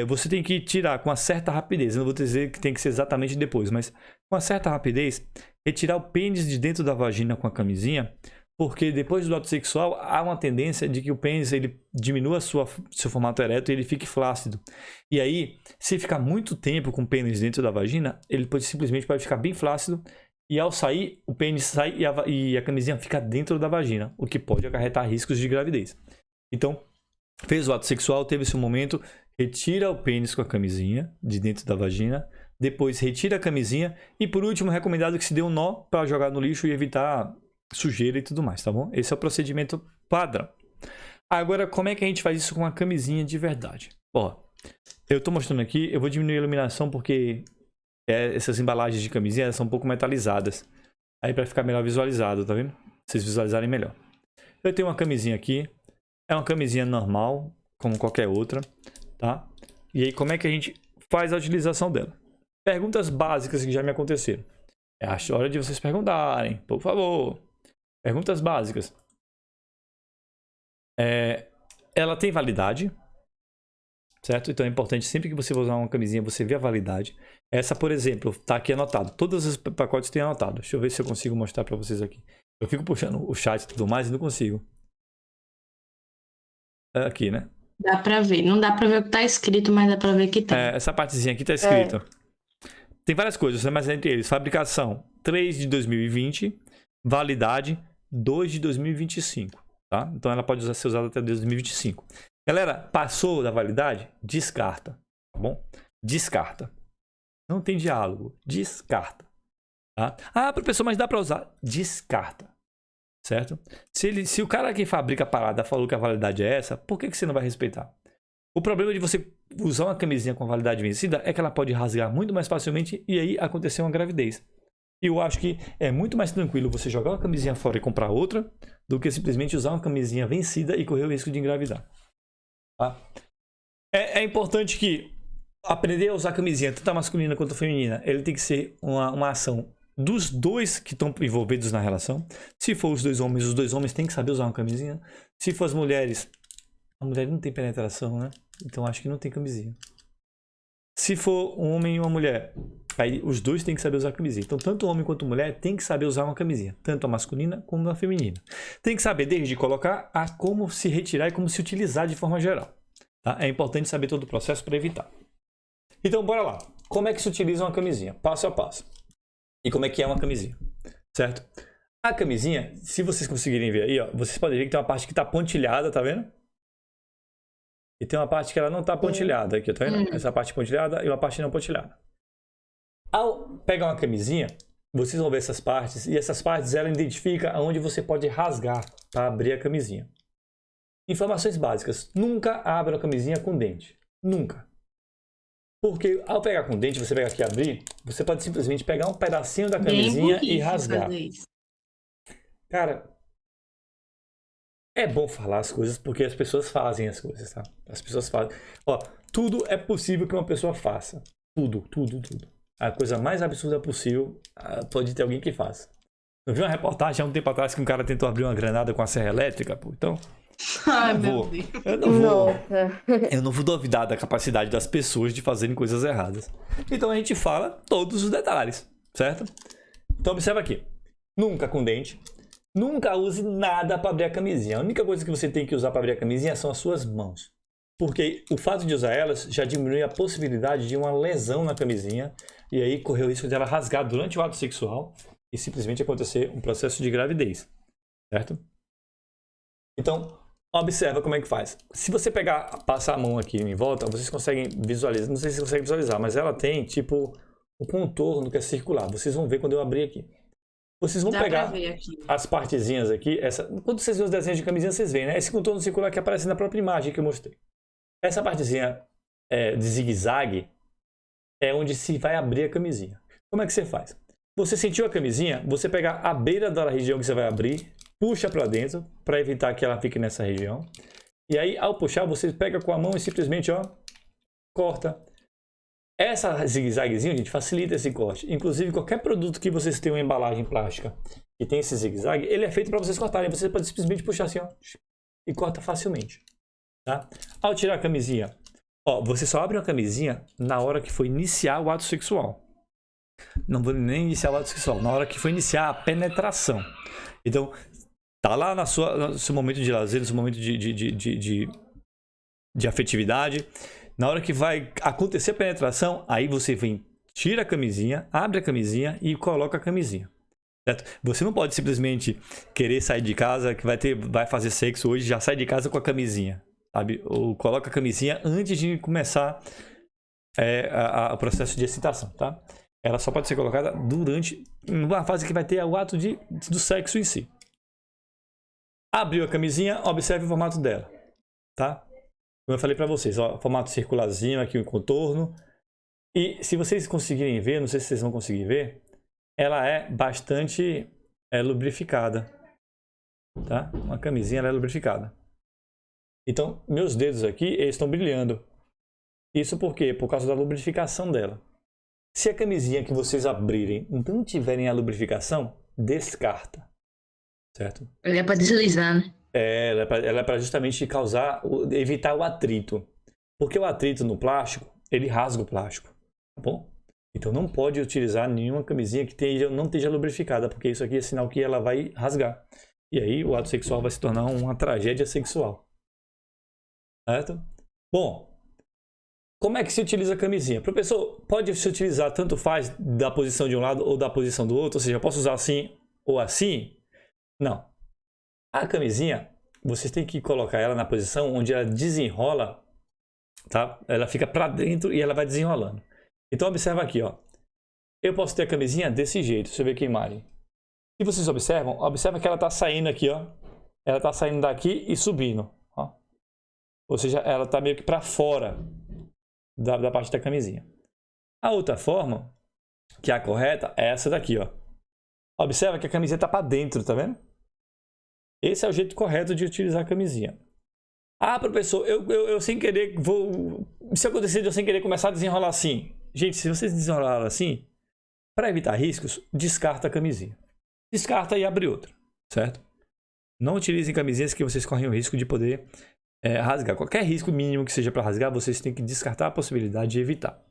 você tem que tirar com uma certa rapidez. Eu não vou dizer que tem que ser exatamente depois, mas com uma certa rapidez, retirar o pênis de dentro da vagina com a camisinha, porque depois do ato sexual há uma tendência de que o pênis ele diminua seu formato ereto e ele fique flácido. E aí, se ficar muito tempo com o pênis dentro da vagina, ele simplesmente pode ficar bem flácido. E ao sair, o pênis sai e a camisinha fica dentro da vagina, o que pode acarretar riscos de gravidez. Então, fez o ato sexual, teve esse momento, retira o pênis com a camisinha de dentro da vagina, depois retira a camisinha e por último, recomendado que se dê um nó para jogar no lixo e evitar sujeira e tudo mais, tá bom? Esse é o procedimento padrão. Agora, como é que a gente faz isso com a camisinha de verdade? Ó, eu tô mostrando aqui, eu vou diminuir a iluminação porque essas embalagens de camisinha são um pouco metalizadas. Aí para ficar melhor visualizado, tá vendo? Pra vocês visualizarem melhor. Eu tenho uma camisinha aqui. É uma camisinha normal, como qualquer outra, tá? E aí como é que a gente faz a utilização dela? Perguntas básicas que já me aconteceram. É a hora de vocês perguntarem, por favor. Perguntas básicas. Ela tem validade? Certo? Então é importante sempre que você for usar uma camisinha, você vê a validade. Essa, por exemplo, tá aqui anotado. Todos os pacotes têm anotado. Deixa eu ver se eu consigo mostrar para vocês aqui. Eu fico puxando o chat e tudo mais e não consigo. Aqui, né? Dá pra ver. Não dá pra ver o que tá escrito, mas dá pra ver que tem. Essa partezinha aqui tá escrito. Tem várias coisas, mas entre eles, fabricação 3 de 2020, validade 2 de 2025, tá? Então ela pode ser usada até 2025. Galera, passou da validade? Descarta, tá bom? Descarta. Não tem diálogo, descarta. Tá? Ah, professor, mas dá pra usar? Descarta, certo? Se o cara que fabrica a parada falou que a validade é essa, por que você não vai respeitar? O problema de você usar uma camisinha com validade vencida é que ela pode rasgar muito mais facilmente e aí acontecer uma gravidez. E eu acho que é muito mais tranquilo você jogar uma camisinha fora e comprar outra do que simplesmente usar uma camisinha vencida e correr o risco de engravidar. Tá? É importante que aprender a usar camisinha, tanto a masculina quanto a feminina, ele tem que ser uma ação dos dois que estão envolvidos na relação. Se for os dois homens têm que saber usar uma camisinha. Se for as mulheres, a mulher não tem penetração, né? Então acho que não tem camisinha. Se for um homem e uma mulher, aí os dois têm que saber usar camisinha. Então tanto o homem quanto a mulher tem que saber usar uma camisinha, tanto a masculina como a feminina. Tem que saber desde colocar a como se retirar e como se utilizar de forma geral. Tá? É importante saber todo o processo para evitar. Então bora lá. Como é que se utiliza uma camisinha? Passo a passo. E como é que é uma camisinha? Certo? A camisinha, se vocês conseguirem ver aí, ó, vocês podem ver que tem uma parte que está pontilhada, tá vendo? E tem uma parte que ela não está pontilhada aqui, tá vendo? Essa parte pontilhada e uma parte não pontilhada. Ao pegar uma camisinha, vocês vão ver essas partes, e essas partes ela identifica onde você pode rasgar para abrir a camisinha. Informações básicas. Nunca abra a camisinha com dente. Nunca. Porque ao pegar com dente, você pega aqui e abrir, você pode simplesmente pegar um pedacinho da camisinha e rasgar. Cara, é bom falar as coisas porque as pessoas fazem as coisas, tá? As pessoas fazem. Ó, tudo é possível que uma pessoa faça. Tudo, tudo, tudo. A coisa mais absurda possível, pode ter alguém que faça. Eu vi uma reportagem há um tempo atrás que um cara tentou abrir uma granada com a serra elétrica, pô. Então, eu não vou duvidar da capacidade das pessoas de fazerem coisas erradas. Então a gente fala todos os detalhes, certo? Então observa aqui. Nunca com dente. Nunca use nada para abrir a camisinha. A única coisa que você tem que usar para abrir a camisinha são as suas mãos. Porque o fato de usar elas já diminui a possibilidade de uma lesão na camisinha e aí correr o risco de ela rasgar durante o ato sexual e simplesmente acontecer um processo de gravidez, certo? Então, observa como é que faz. Se você passar a mão aqui em volta, vocês conseguem visualizar, não sei se você consegue visualizar, mas ela tem tipo o contorno que é circular. Vocês vão ver quando eu abrir aqui. Vocês vão pegar as partezinhas aqui. Quando vocês veem os desenhos de camisinha, vocês veem, né? Esse contorno circular que aparece na própria imagem que eu mostrei. Essa partezinha de zigue-zague é onde se vai abrir a camisinha. Como é que você faz? Você sentiu a camisinha, você pega a beira da região que você vai abrir, puxa para dentro para evitar que ela fique nessa região. E aí, ao puxar, você pega com a mão e simplesmente, ó, corta. Essa zigue-zaguezinho, gente, facilita esse corte. Inclusive, qualquer produto que vocês tenham uma embalagem plástica e tem esse zigue-zague, ele é feito para vocês cortarem. Você pode simplesmente puxar assim, ó, e corta facilmente. Tá? Ao tirar a camisinha, ó, você só abre uma camisinha na hora que for iniciar o ato sexual. Não vou nem iniciar o ato sexual, na hora que for iniciar a penetração. Então, tá lá no seu momento de lazer, no seu momento de afetividade. Na hora que vai acontecer a penetração, aí você vem, tira a camisinha, abre a camisinha e coloca a camisinha. Certo? Você não pode simplesmente querer sair de casa, que vai fazer sexo hoje, já sai de casa com a camisinha. Sabe? Ou coloca a camisinha antes de começar o processo de excitação. Tá? Ela só pode ser colocada durante uma fase que vai ter o ato do sexo em si. Abriu a camisinha, observe o formato dela. Tá? Como eu falei para vocês, ó, formato circularzinho aqui, o contorno. E se vocês conseguirem ver, não sei se vocês vão conseguir ver, ela é bastante lubrificada. Tá? Uma camisinha ela é lubrificada. Então, meus dedos aqui, eles estão brilhando. Isso por quê? Por causa da lubrificação dela. Se a camisinha que vocês abrirem não tiverem a lubrificação, descarta. Certo? Ele é para deslizar, né? Ela é para justamente evitar o atrito. Porque o atrito no plástico, ele rasga o plástico. Tá bom? Então não pode utilizar nenhuma camisinha que não esteja lubrificada, porque isso aqui é sinal que ela vai rasgar. E aí o ato sexual vai se tornar uma tragédia sexual. certo? Bom, como é que se utiliza a camisinha? Professor, pode se utilizar tanto faz da posição de um lado ou da posição do outro? Ou seja, eu posso usar assim ou assim? Não. A camisinha, vocês têm que colocar ela na posição onde ela desenrola, tá? Ela fica para dentro e ela vai desenrolando. Então observa aqui, ó. Eu posso ter a camisinha desse jeito. Deixa eu ver aqui a imagem. Se vocês observam, observa que ela está saindo aqui, ó. Ela está saindo daqui e subindo, ó. Ou seja, ela está meio que para fora da parte da camisinha. A outra forma, que é a correta, é essa daqui, ó. Observa que a camisinha está para dentro, tá vendo? Esse é o jeito correto de utilizar a camisinha. Ah, professor, eu sem querer vou... Se acontecer de eu sem querer começar a desenrolar assim. Gente, se vocês desenrolaram assim, para evitar riscos, descarta a camisinha. Descarta e abre outra, certo? Não utilizem camisinhas que vocês correm o risco de poder rasgar. Qualquer risco mínimo que seja para rasgar, vocês têm que descartar a possibilidade de evitar.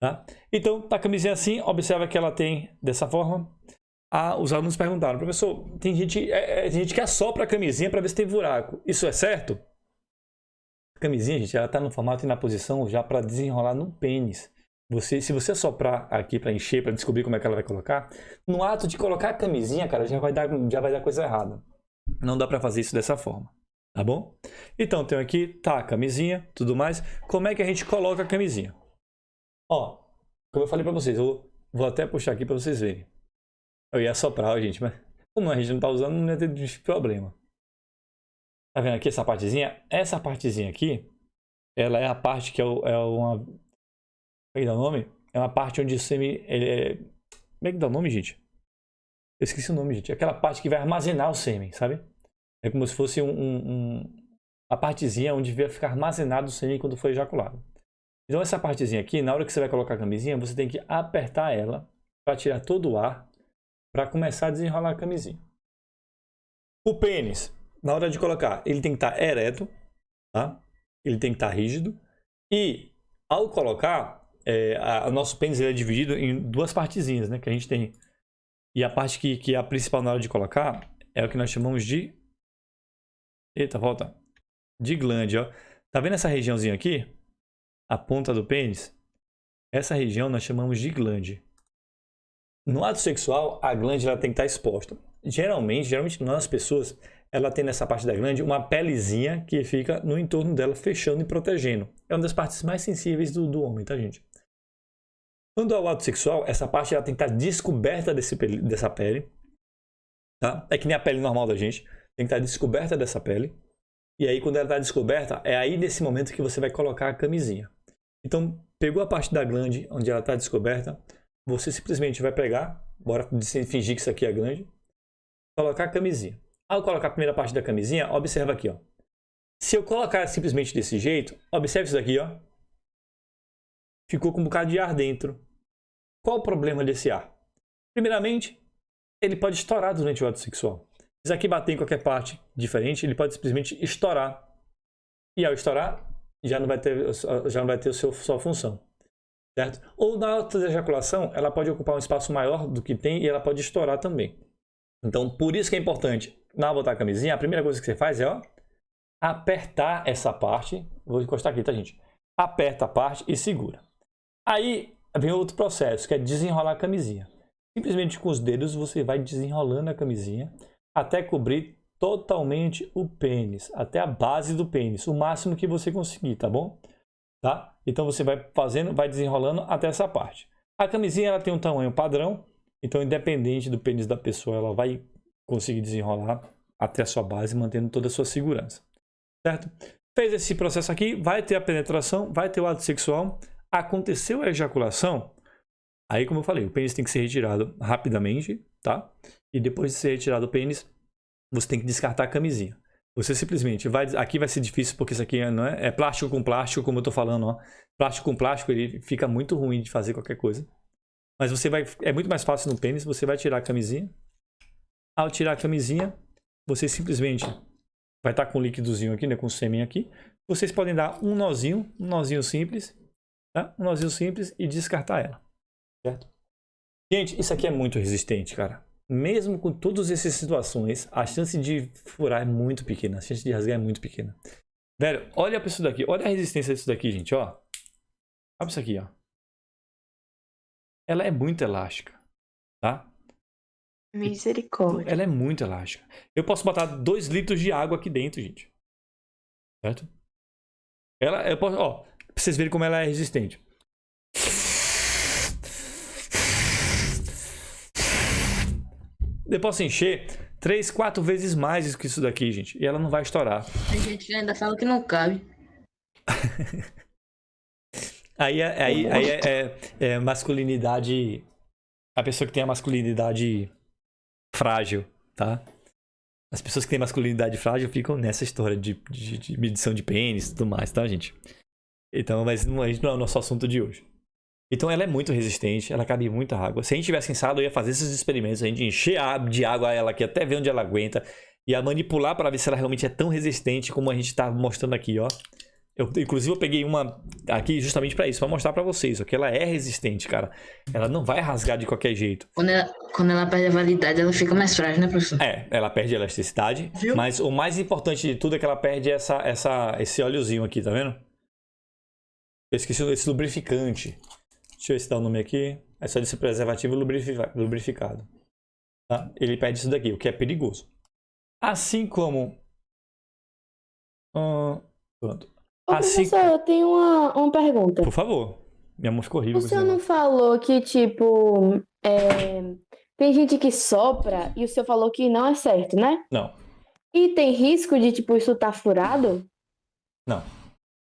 Tá? Então, tá a camisinha assim, observa que ela tem dessa forma. Os alunos perguntaram, professor, tem gente que assopra a camisinha para ver se tem buraco. Isso é certo? A camisinha, gente, ela está no formato e na posição já para desenrolar no pênis. Se você assoprar aqui para encher, para descobrir como é que ela vai colocar, no ato de colocar a camisinha, cara, já vai dar coisa errada. Não dá para fazer isso dessa forma, tá bom? Então, tenho aqui, tá, a camisinha, tudo mais. Como é que a gente coloca a camisinha? Ó, como eu falei para vocês, eu vou até puxar aqui para vocês verem. Eu ia assoprar, gente, mas como a gente não tá usando, não ia ter problema. Tá vendo aqui essa partezinha? Essa partezinha aqui, ela é a parte que é uma... Como é que dá o nome? É uma parte onde o sêmen... Como é que dá o nome, gente? Eu esqueci o nome, gente. É aquela parte que vai armazenar o sêmen, sabe? É como se fosse a partezinha onde vai ficar armazenado o sêmen quando for ejaculado. Então essa partezinha aqui, na hora que você vai colocar a camisinha, você tem que apertar ela para tirar todo o ar, para começar a desenrolar a camisinha. O pênis, na hora de colocar, ele tem que estar ereto, tá? Ele tem que estar rígido. E ao colocar, o nosso pênis ele é dividido em duas partezinhas, né? Que a gente tem. E a parte que é a principal na hora de colocar é o que nós chamamos de... Eita, volta. De glande, ó. Tá vendo essa regiãozinha aqui? A ponta do pênis? Essa região nós chamamos de glande. No ato sexual, a glande ela tem que estar exposta. Geralmente nas pessoas, ela tem nessa parte da glande uma pelezinha que fica no entorno dela, fechando e protegendo. É uma das partes mais sensíveis do homem, tá, gente? Quando é o ato sexual, essa parte ela tem que estar descoberta dessa pele. Tá? É que nem a pele normal da gente. Tem que estar descoberta dessa pele. E aí, quando ela está descoberta, é aí nesse momento que você vai colocar a camisinha. Então, pegou a parte da glande onde ela está descoberta, você simplesmente vai pegar, bora fingir que isso aqui é glande, colocar a camisinha. Ao colocar a primeira parte da camisinha, observa aqui, ó. Se eu colocar simplesmente desse jeito, observe isso daqui, ó. Ficou com um bocado de ar dentro. Qual o problema desse ar? Primeiramente, ele pode estourar durante o ato sexual. Se isso aqui bater em qualquer parte diferente, ele pode simplesmente estourar. E ao estourar, já não vai ter sua função. Certo? Ou na auto-ejaculação, ela pode ocupar um espaço maior do que tem e ela pode estourar também. Então, por isso que é importante, na botar a camisinha, a primeira coisa que você faz é, ó, apertar essa parte. Vou encostar aqui, tá, gente? Aperta a parte e segura. Aí vem outro processo, que é desenrolar a camisinha. Simplesmente com os dedos você vai desenrolando a camisinha até cobrir totalmente o pênis, até a base do pênis, o máximo que você conseguir, tá bom? Tá? Então você vai fazendo, vai desenrolando até essa parte. A camisinha ela tem um tamanho padrão, então independente do pênis da pessoa, ela vai conseguir desenrolar até a sua base, mantendo toda a sua segurança. Certo? Fez esse processo aqui, vai ter a penetração, vai ter o ato sexual, aconteceu a ejaculação, aí como eu falei, o pênis tem que ser retirado rapidamente, tá? E depois de ser retirado o pênis, você tem que descartar a camisinha. Você simplesmente vai... Aqui vai ser difícil porque isso aqui não é plástico com plástico, como eu tô falando, ó. Plástico com plástico, ele fica muito ruim de fazer qualquer coisa. Mas você vai... É muito mais fácil no pênis, você vai tirar a camisinha. Ao tirar a camisinha, você simplesmente vai estar com um líquidozinho aqui, né? Com sêmen aqui. Vocês podem dar um nozinho simples, tá? Um nozinho simples e descartar ela, certo? Gente, isso aqui é muito resistente, cara. Mesmo com todas essas situações, a chance de furar é muito pequena, a chance de rasgar é muito pequena. Velho, olha pra isso daqui. Olha a resistência disso daqui, gente, ó. Olha isso aqui, ó. Ela é muito elástica, tá? Misericórdia. Ela é muito elástica. Eu posso botar 2 litros de água aqui dentro, gente. Certo? Eu posso, ó, pra vocês verem como ela é resistente. Eu posso encher 3, 4 vezes mais que isso daqui, gente. E ela não vai estourar. A gente ainda fala que não cabe. Aí é masculinidade. A pessoa que tem a masculinidade frágil, tá? As pessoas que têm masculinidade frágil ficam nessa história de medição de pênis e tudo mais, tá, gente? Então, mas não é o nosso assunto de hoje. Então ela é muito resistente, ela cabe muita água. Se a gente tivesse em sala, eu ia fazer esses experimentos, a gente encher de água ela aqui até ver onde ela aguenta. E a manipular para ver se ela realmente é tão resistente como a gente tá mostrando aqui, ó. Inclusive eu peguei uma aqui justamente para isso, para mostrar para vocês, ó, que ela é resistente, cara. Ela não vai rasgar de qualquer jeito. Quando ela perde a validade, ela fica mais frágil, né, professor? Ela perde a elasticidade, viu? Mas o mais importante de tudo é que ela perde esse óleozinho aqui, tá vendo? Eu esqueci esse lubrificante. Deixa eu ver se dá o nome aqui. É só desse preservativo lubrificado. Tá? Ele perde isso daqui, o que é perigoso. Assim como... Pronto. Ô, professor, eu tenho uma pergunta. Por favor. Minha mão ficou horrível. O senhor não falou que, tipo, tem gente que sopra e o senhor falou que não é certo, né? Não. E tem risco de, tipo, isso tá furado? Não.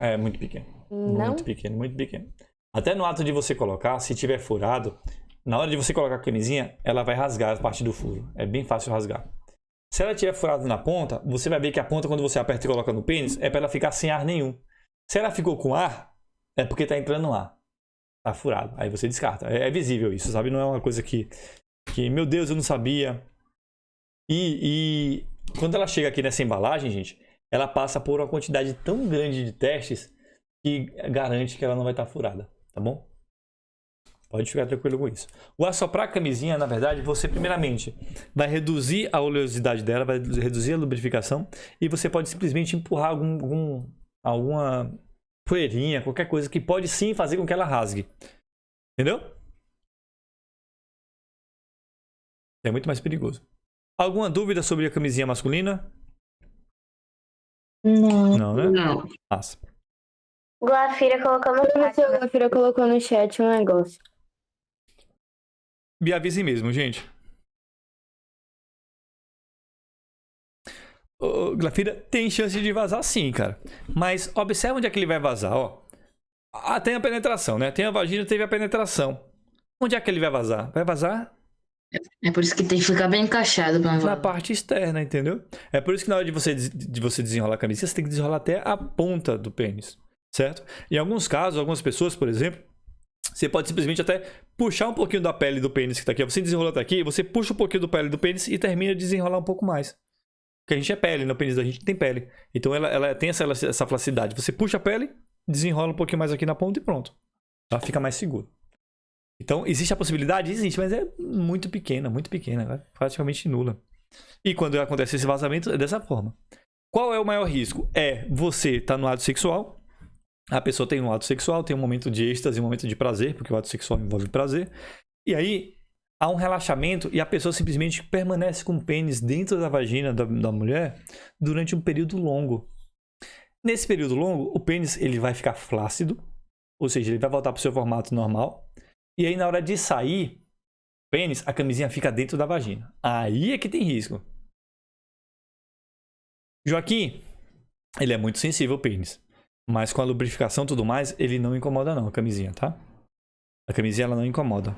É muito pequeno. Não? Muito pequeno, muito pequeno. Até no ato de você colocar, se tiver furado, na hora de você colocar a camisinha, ela vai rasgar a parte do furo. É bem fácil rasgar. Se ela tiver furado na ponta, você vai ver que a ponta, quando você aperta e coloca no pênis, é para ela ficar sem ar nenhum. Se ela ficou com ar, é porque tá entrando ar. Tá furado. Aí você descarta. É visível isso, sabe? Não é uma coisa que meu Deus, eu não sabia. E quando ela chega aqui nessa embalagem, gente, ela passa por uma quantidade tão grande de testes que garante que ela não vai estar furada, tá bom? Pode ficar tranquilo com isso. O assoprar a camisinha, na verdade, você primeiramente vai reduzir a oleosidade dela, vai reduzir a lubrificação e você pode simplesmente empurrar alguma poeirinha, qualquer coisa que pode sim fazer com que ela rasgue. Entendeu? É muito mais perigoso. Alguma dúvida sobre a camisinha masculina? Não. Não, né? Não. Massa. Glafira colocou no chat. A Glafira colocou no chat um negócio. Me avise mesmo, gente. Glafira tem chance de vazar sim, cara. Mas observa onde é que ele vai vazar, ó. Tem a penetração, né? Tem a vagina, teve a penetração. Onde é que ele vai vazar? Vai vazar É por isso que tem que ficar bem encaixado pra na parte externa, entendeu? É por isso que na hora de você desenrolar a camisinha, você tem que desenrolar até a ponta do pênis, certo? Em alguns casos, algumas pessoas, por exemplo, você pode simplesmente até puxar um pouquinho da pele do pênis que tá aqui. Você desenrola até aqui, você puxa um pouquinho da pele do pênis e termina de desenrolar um pouco mais. Porque a gente é pele, no pênis da gente tem pele. Então ela tem essa flacidade. Você puxa a pele, desenrola um pouquinho mais aqui na ponta e pronto. Tá? Fica mais seguro. Então, existe a possibilidade? Existe, mas é muito pequena, praticamente nula. E quando acontece esse vazamento, é dessa forma. Qual é o maior risco? É você estar no ato sexual, a pessoa tem um ato sexual, tem um momento de êxtase, um momento de prazer, porque o ato sexual envolve prazer, e aí há um relaxamento e a pessoa simplesmente permanece com o pênis dentro da vagina da mulher durante um período longo. Nesse período longo, o pênis ele vai ficar flácido, ou seja, ele vai voltar para o seu formato normal. E aí, na hora de sair, pênis, a camisinha fica dentro da vagina. Aí é que tem risco. Joaquim, ele é muito sensível ao pênis. Mas com a lubrificação e tudo mais, ele não incomoda não, a camisinha, tá? A camisinha, ela não incomoda.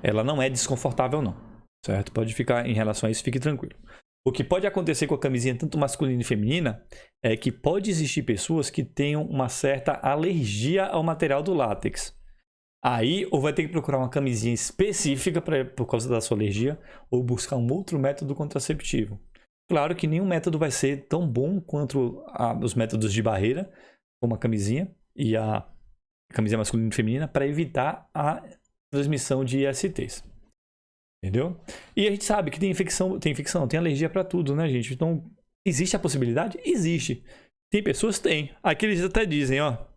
Ela não é desconfortável não, certo? Pode ficar, em relação a isso, fique tranquilo. O que pode acontecer com a camisinha, tanto masculina e feminina, é que pode existir pessoas que tenham uma certa alergia ao material do látex. Aí, ou vai ter que procurar uma camisinha específica por causa da sua alergia, ou buscar um outro método contraceptivo. Claro que nenhum método vai ser tão bom quanto os métodos de barreira, como a camisinha e a camisinha masculina e feminina, para evitar a transmissão de ISTs. Entendeu? E a gente sabe que tem infecção, tem alergia para tudo, né, gente? Então, existe a possibilidade? Existe. Tem pessoas? Tem. Aqui eles até dizem, ó.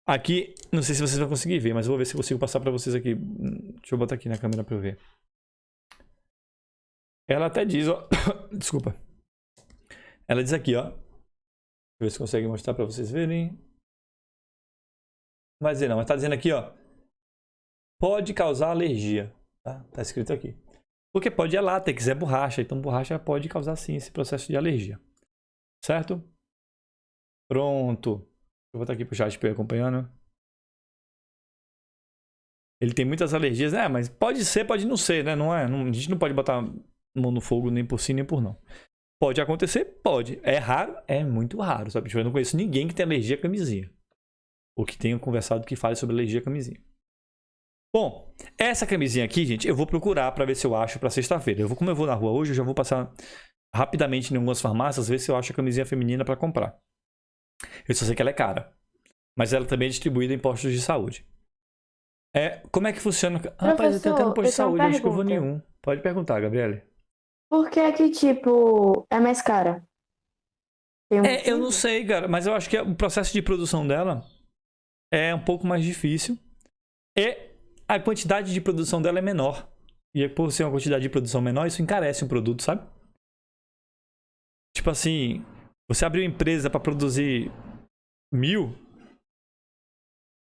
Aqui, não sei se vocês vão conseguir ver, mas eu vou ver se eu consigo passar pra vocês aqui. Deixa eu botar aqui na câmera pra eu ver. Ela até diz, ó. Desculpa. Ela diz aqui, ó. Deixa eu ver se consegue mostrar pra vocês verem. Não vai dizer não, mas tá dizendo aqui, ó. Pode causar alergia. Tá escrito aqui. Porque pode é látex, é borracha. Então borracha pode causar sim esse processo de alergia. Certo? Pronto. Eu vou botar aqui pro chat pra eu ir acompanhando. Ele tem muitas alergias. Mas pode ser, pode não ser, né? Não é, a gente não pode botar mão no fogo nem por sim, nem por não. Pode acontecer? Pode. É raro? É muito raro, sabe? Eu não conheço ninguém que tem alergia à camisinha. Ou que tenha conversado que fale sobre alergia à camisinha. Bom, essa camisinha aqui, gente, eu vou procurar pra ver se eu acho pra sexta-feira. Como eu vou na rua hoje, eu já vou passar rapidamente em algumas farmácias, ver se eu acho a camisinha feminina pra comprar. Eu só sei que ela é cara. Mas ela também é distribuída em postos de saúde. Como é que funciona? Rapaz, eu tenho até no posto de saúde, acho que eu vou nenhum. Pode perguntar, Gabriele. Por que que, tipo, é mais cara? Eu não sei, cara, mas eu acho que o processo de produção dela é um pouco mais difícil. E a quantidade de produção dela é menor. E por ser uma quantidade de produção menor, isso encarece um produto, sabe? Tipo assim, você abriu uma empresa para produzir 1.000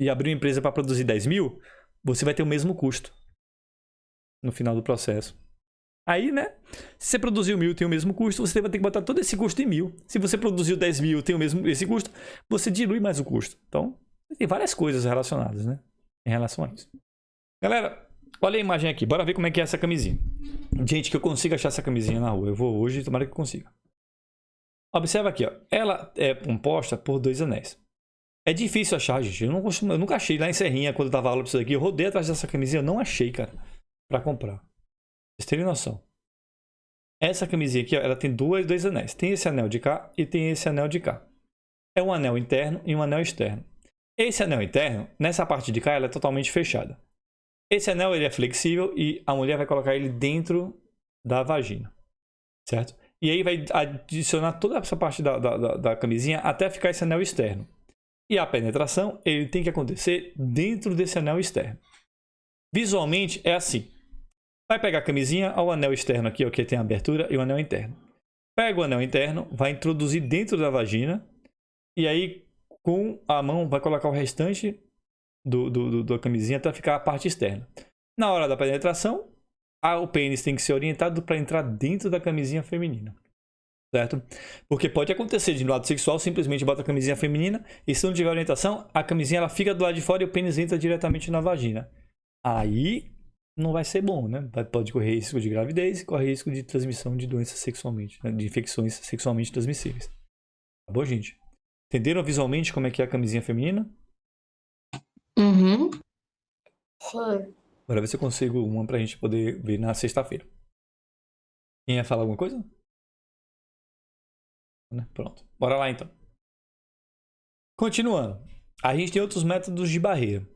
e abriu uma empresa para produzir 10.000, você vai ter o mesmo custo no final do processo. Aí, né? Se você produziu 1.000 tem o mesmo custo, você vai ter que botar todo esse custo em 1.000. Se você produziu 10.000 tem esse custo, você dilui mais o custo. Então, tem várias coisas relacionadas, né? Em relação a isso. Galera, olha a imagem aqui. Bora ver como é que é essa camisinha. Gente, que eu consiga achar essa camisinha na rua. Eu vou hoje, tomara que eu consiga. Observa aqui, ó. Ela é composta por 2 anéis. É difícil achar, gente. Eu nunca achei lá em Serrinha, quando eu tava aula pra isso aqui. Eu rodei atrás dessa camisinha, eu não achei, cara, pra comprar. Vocês terem noção. Essa camisinha aqui, ó, ela tem dois anéis. Tem esse anel de cá e tem esse anel de cá. É um anel interno e um anel externo. Esse anel interno, nessa parte de cá, ela é totalmente fechada. Esse anel, ele é flexível e a mulher vai colocar ele dentro da vagina. Certo? E aí vai adicionar toda essa parte da camisinha até ficar esse anel externo. E a penetração, ele tem que acontecer dentro desse anel externo. Visualmente, é assim. Vai pegar a camisinha, ao anel externo aqui, ó, que tem a abertura, e o anel interno. Pega o anel interno, vai introduzir dentro da vagina, e aí, com a mão, vai colocar o restante da camisinha até ficar a parte externa. Na hora da penetração, o pênis tem que ser orientado para entrar dentro da camisinha feminina. Certo? Porque pode acontecer de no lado sexual, simplesmente bota a camisinha feminina, e se não tiver orientação, a camisinha ela fica do lado de fora e o pênis entra diretamente na vagina. Aí não vai ser bom, né? Pode correr risco de gravidez e correr risco de transmissão de doenças sexualmente, né? De infecções sexualmente transmissíveis. Tá bom, gente? Entenderam visualmente como é que é a camisinha feminina? Uhum. Sim. Bora ver se eu consigo uma pra gente poder ver na sexta-feira. Quem ia falar alguma coisa? Pronto. Bora lá então. Continuando. A gente tem outros métodos de barreira.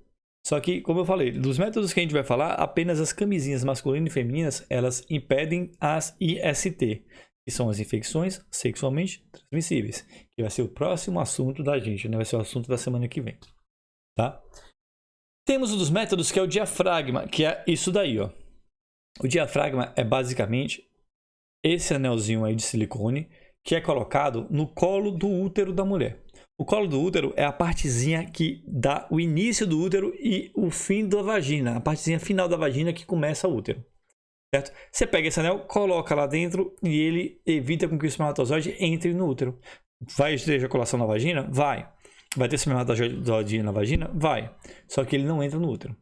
Só que, como eu falei, dos métodos que a gente vai falar, apenas as camisinhas masculinas e femininas, elas impedem as IST, que são as infecções sexualmente transmissíveis, que vai ser o próximo assunto da gente, né? Vai ser o assunto da semana que vem, tá? Temos um dos métodos que é o diafragma, que é isso daí, ó. O diafragma é basicamente esse anelzinho aí de silicone que é colocado no colo do útero da mulher. O colo do útero é a partezinha que dá o início do útero e o fim da vagina, a partezinha final da vagina que começa o útero. Certo? Você pega esse anel, coloca lá dentro e ele evita com que o espermatozoide entre no útero. Vai ter ejaculação na vagina? Vai. Vai ter espermatozoide na vagina? Vai. Só que ele não entra no útero.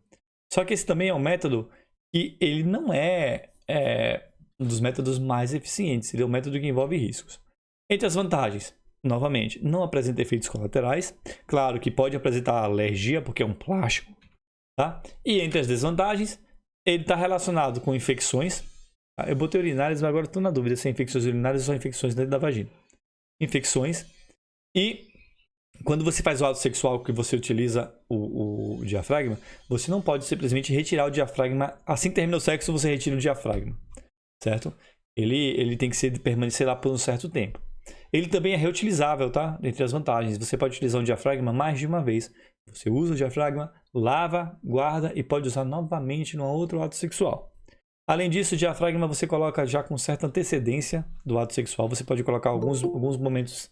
Só que esse também é um método que ele não é um dos métodos mais eficientes. Ele é um método que envolve riscos. Entre as vantagens, novamente, não apresenta efeitos colaterais. Claro que pode apresentar alergia, porque é um plástico. Tá? E entre as desvantagens, ele está relacionado com infecções. Tá? Eu botei urinárias, mas agora estou na dúvida se é infecções urinárias ou são infecções dentro da vagina. Infecções. E quando você faz o ato sexual que você utiliza o diafragma, você não pode simplesmente retirar o diafragma. Assim que termina o sexo, você retira o diafragma. Certo? Ele tem que permanecer lá por um certo tempo. Ele também é reutilizável, tá? Entre as vantagens, você pode utilizar um diafragma mais de uma vez. Você usa o diafragma, lava, guarda e pode usar novamente num outro ato sexual. Além disso, o diafragma você coloca já com certa antecedência do ato sexual. Você pode colocar alguns momentos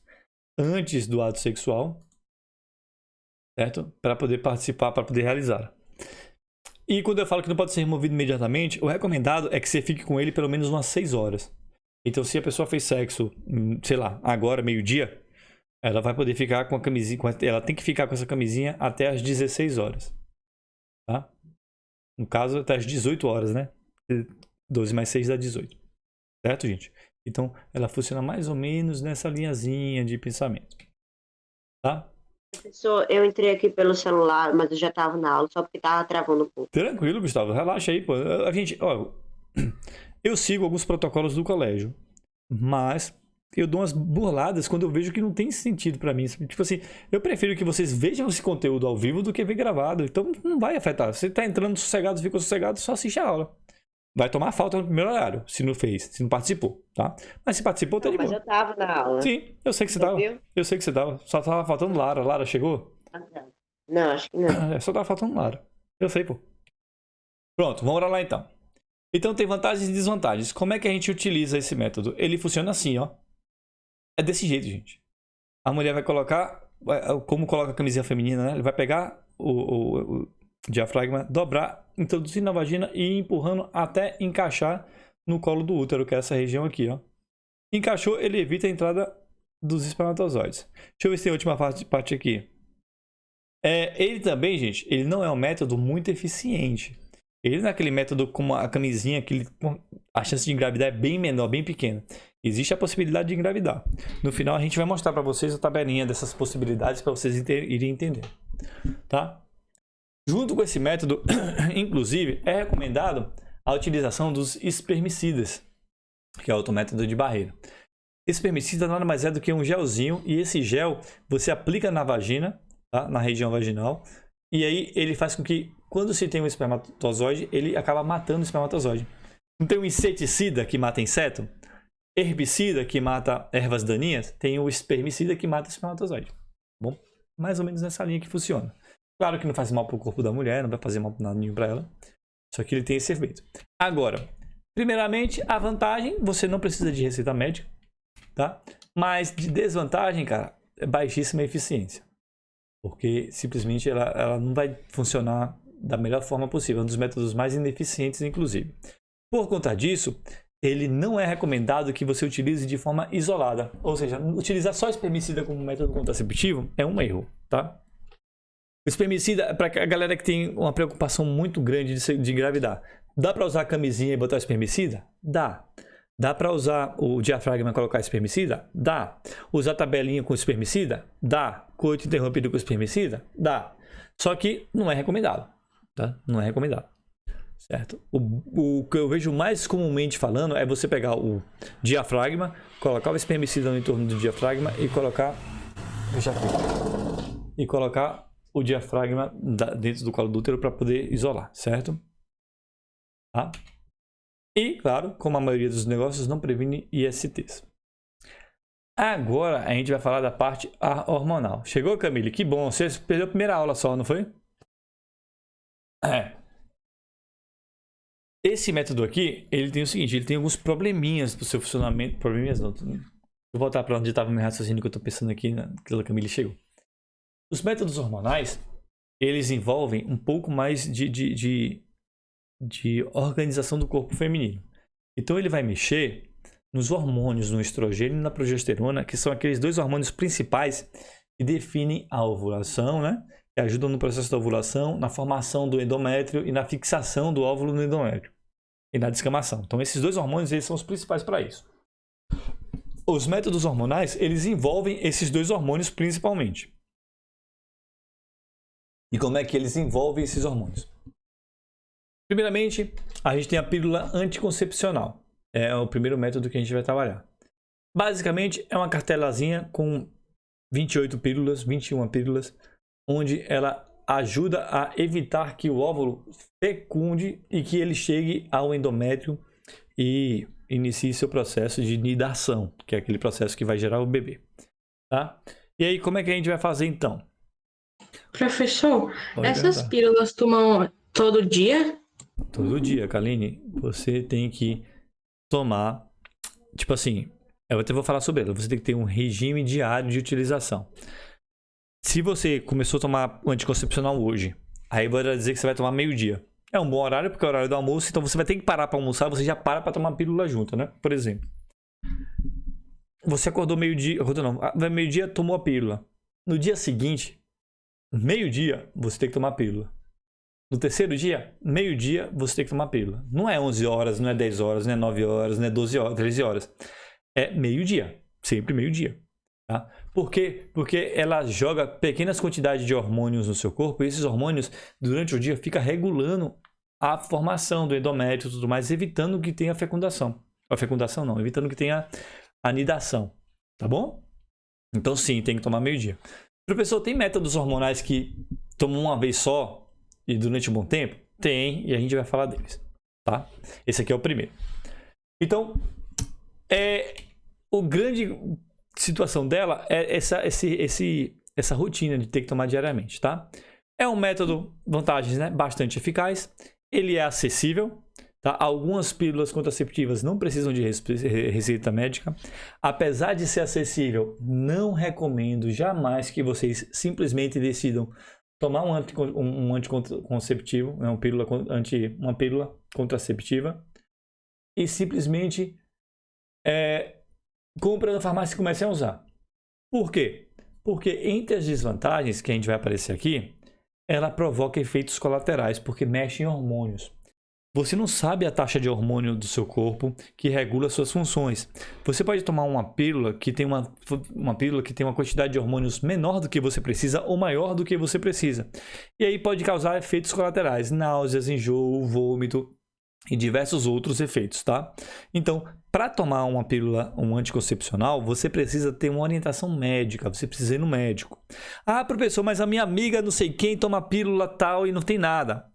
antes do ato sexual, certo? Para poder participar, para poder realizar. E quando eu falo que não pode ser removido imediatamente, o recomendado é que você fique com ele pelo menos umas 6 horas. Então, se a pessoa fez sexo, sei lá, agora, meio-dia, ela vai poder ficar com a camisinha, ela tem que ficar com essa camisinha até as 16 horas. Tá? No caso, até as 18 horas, né? 12 mais 6 dá 18. Certo, gente? Então, ela funciona mais ou menos nessa linhazinha de pensamento. Tá? Professor, eu entrei aqui pelo celular, mas eu já estava na aula, só porque estava travando um pouco. Tranquilo, Gustavo. Relaxa aí, pô. A gente, ó, eu sigo alguns protocolos do colégio, mas eu dou umas burladas quando eu vejo que não tem sentido pra mim. Tipo assim, eu prefiro que vocês vejam esse conteúdo ao vivo do que ver gravado. Então não vai afetar. Você tá entrando sossegado, ficou sossegado, só assiste a aula. Vai tomar falta no primeiro horário, se não fez, se não participou, tá? Mas se participou, tá de boa. Mas eu tava na aula. Sim, eu sei que você tava. Viu? Eu sei que você tava. Só tava faltando Lara. Lara chegou? Não, acho que não. Só tava faltando Lara. Eu sei, pô. Pronto, vamos lá então. Então tem vantagens e desvantagens. Como é que a gente utiliza esse método? Ele funciona assim, ó. É desse jeito, gente. A mulher vai colocar, como coloca a camisinha feminina, né? Ele vai pegar o diafragma, dobrar, introduzir na vagina e ir empurrando até encaixar no colo do útero, que é essa região aqui, ó. Encaixou, ele evita a entrada dos espermatozoides. Deixa eu ver se tem a última parte aqui. Ele também, gente, ele não é um método muito eficiente. Ele não é aquele método como a camisinha, a chance de engravidar é bem menor, bem pequena. Existe a possibilidade de engravidar. No final, a gente vai mostrar para vocês a tabelinha dessas possibilidades para vocês irem entender. Tá? Junto com esse método, inclusive, é recomendado a utilização dos espermicidas, que é outro método de barreira. Espermicida nada mais é do que um gelzinho, e esse gel você aplica na vagina, tá? Na região vaginal, e aí ele faz com que, quando se tem um espermatozoide, ele acaba matando o espermatozoide. Não tem um inseticida que mata inseto? Herbicida que mata ervas daninhas? Tem o espermicida que mata o espermatozoide. Bom, mais ou menos nessa linha que funciona. Claro que não faz mal para o corpo da mulher, não vai fazer mal nada nenhum para ela. Só que ele tem esse efeito. Agora, primeiramente, a vantagem, você não precisa de receita médica, tá? Mas de desvantagem, cara, é baixíssima eficiência. Porque simplesmente ela não vai funcionar da melhor forma possível. É um dos métodos mais ineficientes, inclusive. Por conta disso, ele não é recomendado que você utilize de forma isolada. Ou seja, utilizar só espermicida como método contraceptivo é um erro, tá? O espermicida, para a galera que tem uma preocupação muito grande de engravidar, dá para usar a camisinha e botar espermicida? Dá. Dá para usar o diafragma e colocar espermicida? Dá. Usar tabelinha com espermicida? Dá. Coito interrompido com espermicida? Dá. Só que não é recomendado, tá? Não é recomendado, certo? O que eu vejo mais comumente falando é você pegar o diafragma, colocar o espermicida no entorno do diafragma e colocar... Deixa aqui. E colocar o diafragma dentro do colo do útero para poder isolar, certo? Tá? E, claro, como a maioria dos negócios, não previne ISTs. Agora a gente vai falar da parte hormonal. Chegou, Camille? Que bom. Você perdeu a primeira aula só, não foi? Esse método aqui, ele tem o seguinte, ele tem alguns probleminhas para o seu funcionamento. Probleminhas não. Vou voltar para onde estava o meu raciocínio que eu estou pensando aqui, que a Camille chegou. Os métodos hormonais, eles envolvem um pouco mais de organização do corpo feminino. Então ele vai mexer nos hormônios, no estrogênio e na progesterona, que são aqueles dois hormônios principais que definem a ovulação, né? Que ajudam no processo da ovulação, na formação do endométrio e na fixação do óvulo no endométrio e na descamação. Então esses dois hormônios, eles são os principais para isso. Os métodos hormonais, eles envolvem esses dois hormônios principalmente. E como é que eles envolvem esses hormônios? Primeiramente, a gente tem a pílula anticoncepcional. É o primeiro método que a gente vai trabalhar. Basicamente, é uma cartelazinha com 28 pílulas, 21 pílulas, onde ela ajuda a evitar que o óvulo fecunde e que ele chegue ao endométrio e inicie seu processo de nidação, que é aquele processo que vai gerar o bebê, tá? E aí, como é que a gente vai fazer então? Professor, Pode essas perguntar. pílulas tomam todo dia? Todo dia, Kaline, você tem que tomar, tipo assim, eu até vou falar sobre ela, você tem que ter um regime diário de utilização. Se você começou a tomar o anticoncepcional hoje, aí vai dizer que você vai tomar meio-dia. É um bom horário, porque é o horário do almoço, então você vai ter que parar para almoçar, você já para tomar pílula junto, né? Por exemplo. Você acordou meio-dia, meio-dia, tomou a pílula. No dia seguinte, meio-dia, você tem que tomar a pílula. No terceiro dia, meio-dia, você tem que tomar a pílula. Não é 11 horas, não é 10 horas, não é 9 horas, não é 12 horas, 13 horas. É meio-dia, sempre meio-dia. Tá? Por quê? Porque ela joga pequenas quantidades de hormônios no seu corpo e esses hormônios, durante o dia, ficam regulando a formação do endométrio e tudo mais, evitando que tenha fecundação. A fecundação não, evitando que tenha anidação. Tá bom? Então sim, tem que tomar meio-dia. Professor, tem métodos hormonais que tomam uma vez só e durante um bom tempo? Tem, e a gente vai falar deles. Tá? Esse aqui é o primeiro. Então, o grande situação dela é essa rotina de ter que tomar diariamente, tá? É um método, vantagens, né? Bastante eficaz. Ele é acessível, tá? Algumas pílulas contraceptivas não precisam de receita médica. Apesar de ser acessível, não recomendo jamais que vocês simplesmente decidam tomar um anticonceptivo, né? uma pílula contraceptiva e simplesmente compra na farmácia e comece a usar. Por quê? Porque entre as desvantagens que a gente vai aparecer aqui, ela provoca efeitos colaterais, porque mexe em hormônios. Você não sabe a taxa de hormônio do seu corpo que regula suas funções. Você pode tomar uma pílula que tem uma quantidade de hormônios menor do que você precisa ou maior do que você precisa. E aí pode causar efeitos colaterais, náuseas, enjoo, vômito e diversos outros efeitos, tá? Então, para tomar uma pílula, um anticoncepcional, você precisa ter uma orientação médica, você precisa ir no médico. Ah, professor, mas a minha amiga não sei quem toma pílula tal e não tem nada.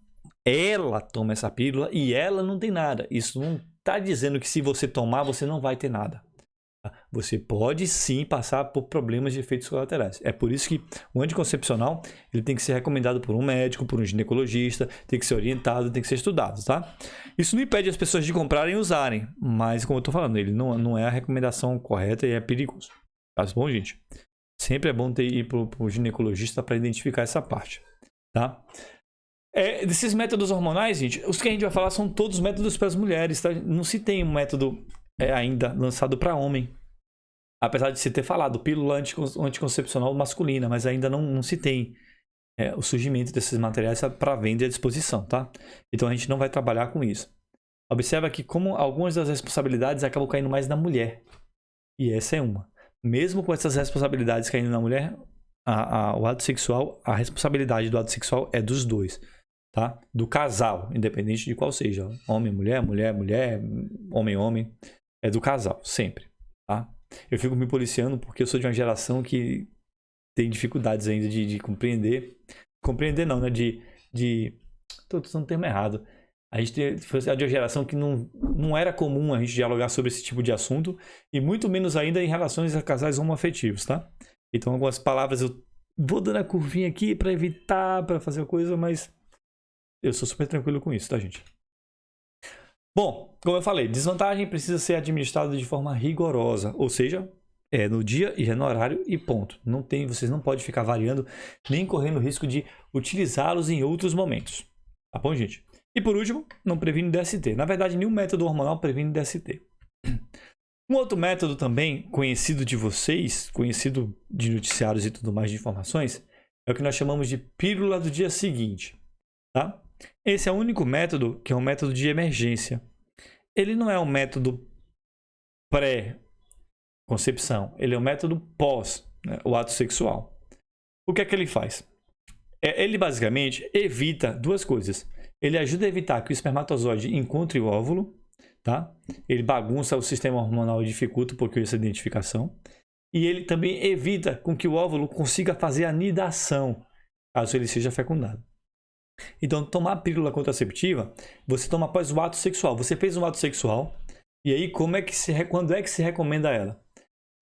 Ela toma essa pílula e ela não tem nada. Isso não está dizendo que se você tomar, você não vai ter nada. Você pode sim passar por problemas de efeitos colaterais. É por isso que o anticoncepcional ele tem que ser recomendado por um médico, por um ginecologista, tem que ser orientado, tem que ser estudado, tá? Isso não impede as pessoas de comprarem e usarem, mas como eu estou falando, ele não é a recomendação correta e é perigoso. Tá bom, gente? Sempre é bom ir para o ginecologista para identificar essa parte, tá? Desses métodos hormonais, gente, os que a gente vai falar são todos métodos para as mulheres, tá? Não se tem um método ainda lançado para homem. Apesar de se ter falado pílula anticoncepcional masculina, mas ainda não se tem o surgimento desses materiais para venda e à disposição, tá? Então a gente não vai trabalhar com isso. Observa que como algumas das responsabilidades acabam caindo mais na mulher. E essa é uma. Mesmo com essas responsabilidades caindo na mulher, o ato sexual, a responsabilidade do ato sexual é dos dois. Tá? Do casal, independente de qual seja. Homem, mulher, mulher, mulher, homem, homem. É do casal, sempre. Tá? Eu fico me policiando porque eu sou de uma geração que tem dificuldades ainda de compreender. Compreender não, né? Tô usando o termo errado. A gente foi de uma geração que não era comum a gente dialogar sobre esse tipo de assunto. E muito menos ainda em relações a casais homoafetivos, tá? Então algumas palavras eu vou dando a curvinha aqui para evitar, para fazer a coisa, mas eu sou super tranquilo com isso, tá, gente? Bom, como eu falei, desvantagem precisa ser administrada de forma rigorosa, ou seja, no dia e no horário e ponto. Vocês não podem ficar variando, nem correndo o risco de utilizá-los em outros momentos. Tá bom, gente? E por último, não previne DST. Na verdade, nenhum método hormonal previne DST. Um outro método também, conhecido de vocês, conhecido de noticiários e tudo mais de informações, é o que nós chamamos de pílula do dia seguinte, tá? Esse é o único método que é um método de emergência. Ele não é um método pré-concepção, ele é um método pós, né, o ato sexual. O que é que ele faz? Ele basicamente evita duas coisas. Ele ajuda a evitar que o espermatozoide encontre o óvulo, tá? Ele bagunça o sistema hormonal e dificulta um pouquinho essa identificação. E ele também evita com que o óvulo consiga fazer a nidação, caso ele seja fecundado. Então, tomar pílula contraceptiva, você toma após o ato sexual. Você fez um ato sexual, e aí quando é que se recomenda ela?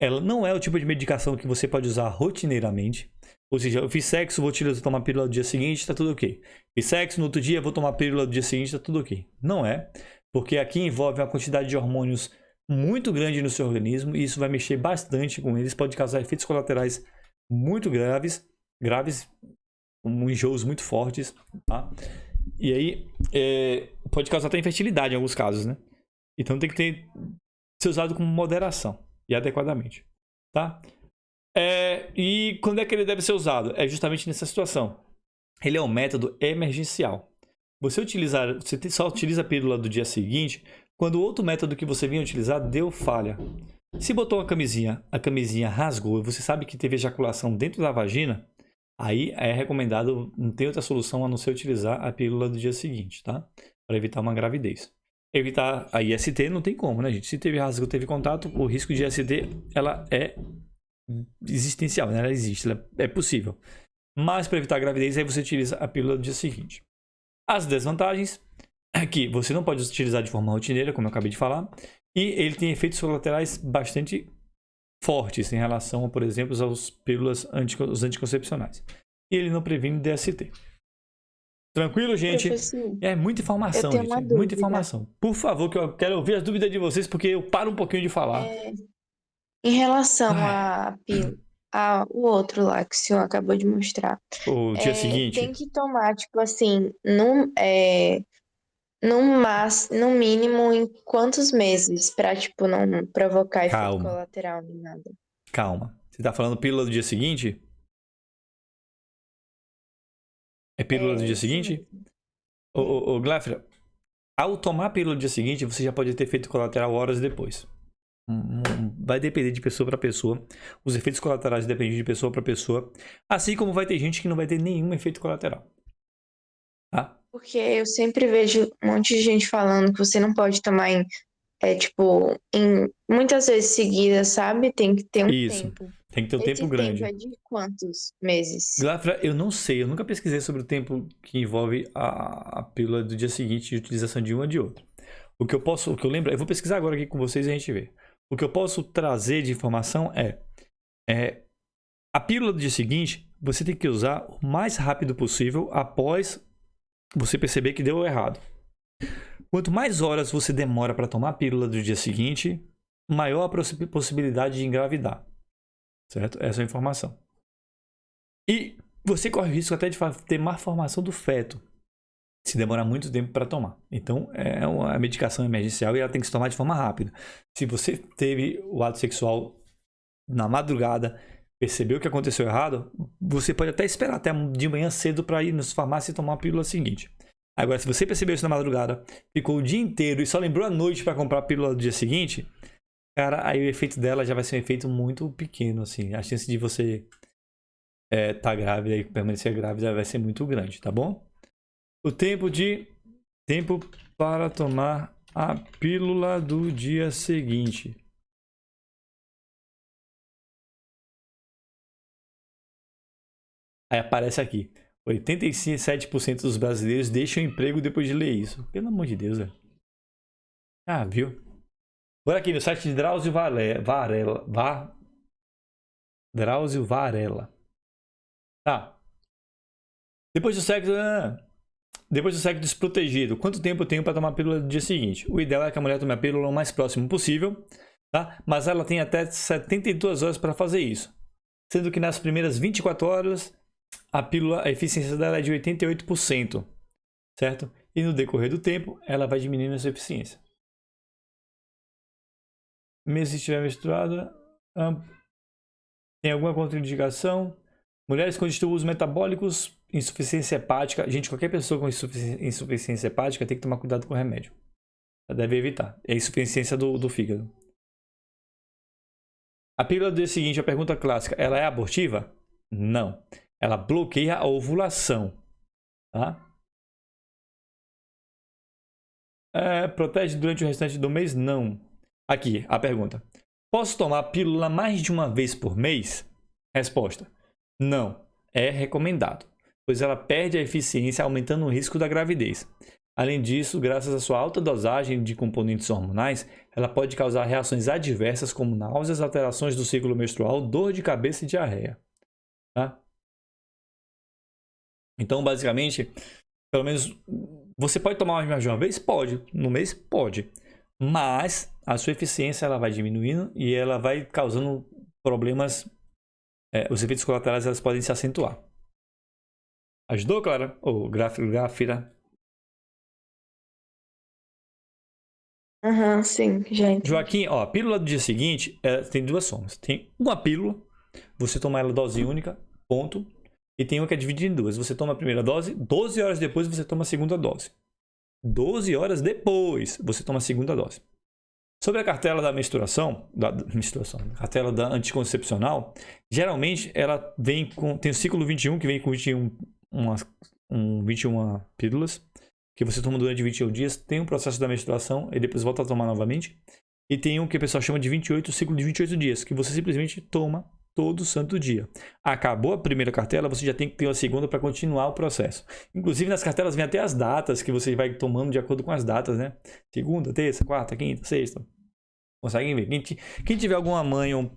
Ela não é o tipo de medicação que você pode usar rotineiramente. Ou seja, eu fiz sexo, vou tomar pílula no dia seguinte, tá tudo ok. Fiz sexo, no outro dia, vou tomar pílula no dia seguinte, tá tudo ok. Não é, porque aqui envolve uma quantidade de hormônios muito grande no seu organismo, e isso vai mexer bastante com eles, pode causar efeitos colaterais muito graves, com enjoos muito fortes, tá? E aí, pode causar até infertilidade em alguns casos, né? Então tem que ser usado com moderação e adequadamente, tá? E quando é que ele deve ser usado? É justamente nessa situação. Ele é um método emergencial. Você só utiliza a pílula do dia seguinte quando o outro método que você vinha utilizar deu falha. Se botou a camisinha rasgou e você sabe que teve ejaculação dentro da vagina, aí é recomendado, não tem outra solução a não ser utilizar a pílula do dia seguinte, tá? Para evitar uma gravidez. Evitar a IST não tem como, né, gente? Se teve rasgo, teve contato, o risco de IST, ela é existencial, né? Ela existe, ela é possível. Mas para evitar a gravidez, aí você utiliza a pílula do dia seguinte. As desvantagens é que você não pode utilizar de forma rotineira, como eu acabei de falar, e ele tem efeitos colaterais bastante fortes em relação, por exemplo, aos pílulas anticoncepcionais. E ele não previne DST. Tranquilo, gente? Professor, É muita informação, eu tenho gente. uma Muita dúvida. informação. Por favor, que eu quero ouvir as dúvidas de vocês, porque eu paro um pouquinho de falar. Em relação o outro lá que o senhor acabou de mostrar, O dia seguinte. tem que tomar, tipo assim, no mínimo em quantos meses pra, tipo, não provocar efeito Calma. colateral nem nada? Calma. Você tá falando pílula do dia seguinte? É pílula do dia Isso seguinte? mesmo. Ô, Glafira, ao tomar a pílula do dia seguinte, você já pode ter efeito colateral horas depois. Vai depender de pessoa para pessoa. Os efeitos colaterais dependem de pessoa para pessoa. Assim como vai ter gente que não vai ter nenhum efeito colateral. Tá? Porque eu sempre vejo um monte de gente falando que você não pode tomar em muitas vezes seguidas, sabe? Tem que ter um Isso. tempo. Tem que ter um Esse tempo grande. tempo é de quantos meses? Glafira, eu não sei. Eu nunca pesquisei sobre o tempo que envolve a pílula do dia seguinte de utilização de uma ou de outra. O que eu lembro, eu vou pesquisar agora aqui com vocês e a gente vê. O que eu posso trazer de informação é a pílula do dia seguinte, você tem que usar o mais rápido possível após você perceber que deu errado. Quanto mais horas você demora para tomar a pílula do dia seguinte, maior a possibilidade de engravidar. Certo? Essa é a informação. E você corre o risco até de ter má formação do feto, se demorar muito tempo para tomar. Então, é uma medicação emergencial e ela tem que se tomar de forma rápida. Se você teve o ato sexual na madrugada, percebeu que aconteceu errado, você pode até esperar até de manhã cedo para ir nas farmácias e tomar a pílula seguinte. Agora, se você percebeu isso na madrugada, ficou o dia inteiro e só lembrou à noite para comprar a pílula do dia seguinte, cara, aí o efeito dela já vai ser um efeito muito pequeno, assim. A chance de você tá grávida e permanecer grávida vai ser muito grande, tá bom? O tempo para tomar a pílula do dia seguinte. Aí aparece aqui. 87% dos brasileiros deixam o emprego depois de ler isso. Pelo amor de Deus, velho. Ah, viu? Bora aqui no site de Drauzio Varela. Drauzio Varela. Tá. Depois do sexo desprotegido, quanto tempo eu tenho para tomar a pílula do dia seguinte? O ideal é que a mulher tome a pílula o mais próximo possível, tá? Mas ela tem até 72 horas para fazer isso. Sendo que nas primeiras 24 horas, a eficiência dela é de 88%, certo? E no decorrer do tempo, ela vai diminuindo essa eficiência. Mesmo se estiver menstruada, tem alguma contraindicação? Mulheres com distúrbios metabólicos, insuficiência hepática. Gente, qualquer pessoa com insuficiência hepática tem que tomar cuidado com o remédio. Ela deve evitar. É a insuficiência do fígado. A pílula do dia seguinte, a pergunta clássica, ela é abortiva? Não. Ela bloqueia a ovulação. Tá? Protege durante o restante do mês? Não. Aqui, a pergunta. Posso tomar a pílula mais de uma vez por mês? Resposta. Não. É recomendado. pois ela perde a eficiência, aumentando o risco da gravidez. Além disso, graças à sua alta dosagem de componentes hormonais, ela pode causar reações adversas como náuseas, alterações do ciclo menstrual, dor de cabeça e diarreia. Tá? Então, basicamente, pelo menos, você pode tomar uma de uma vez? Pode. No mês? Pode. Mas a sua eficiência ela vai diminuindo e ela vai causando problemas. Os efeitos colaterais elas podem se acentuar. Ajudou, Clara? Ou Grafira? Aham, sim, gente. Joaquim, ó, a pílula do dia seguinte tem duas formas. Tem uma pílula, você toma ela dose única, ponto. E tem uma que é dividida em duas. Você toma a primeira dose, 12 horas depois você toma a segunda dose. 12 horas depois você toma a segunda dose. Sobre a cartela da menstruação, cartela da anticoncepcional, geralmente ela vem com, tem o ciclo 21, que vem com 21 pílulas, que você toma durante 21 dias, tem um processo da menstruação e depois volta a tomar novamente. E tem um que o pessoal chama de 28, o ciclo de 28 dias, que você simplesmente toma todo santo dia. Acabou a primeira cartela, você já tem que ter uma segunda para continuar o processo. Inclusive nas cartelas vem até as datas que você vai tomando de acordo com as datas, né? Segunda, terça, quarta, quinta, sexta. Conseguem ver. Quem tiver alguma mãe ou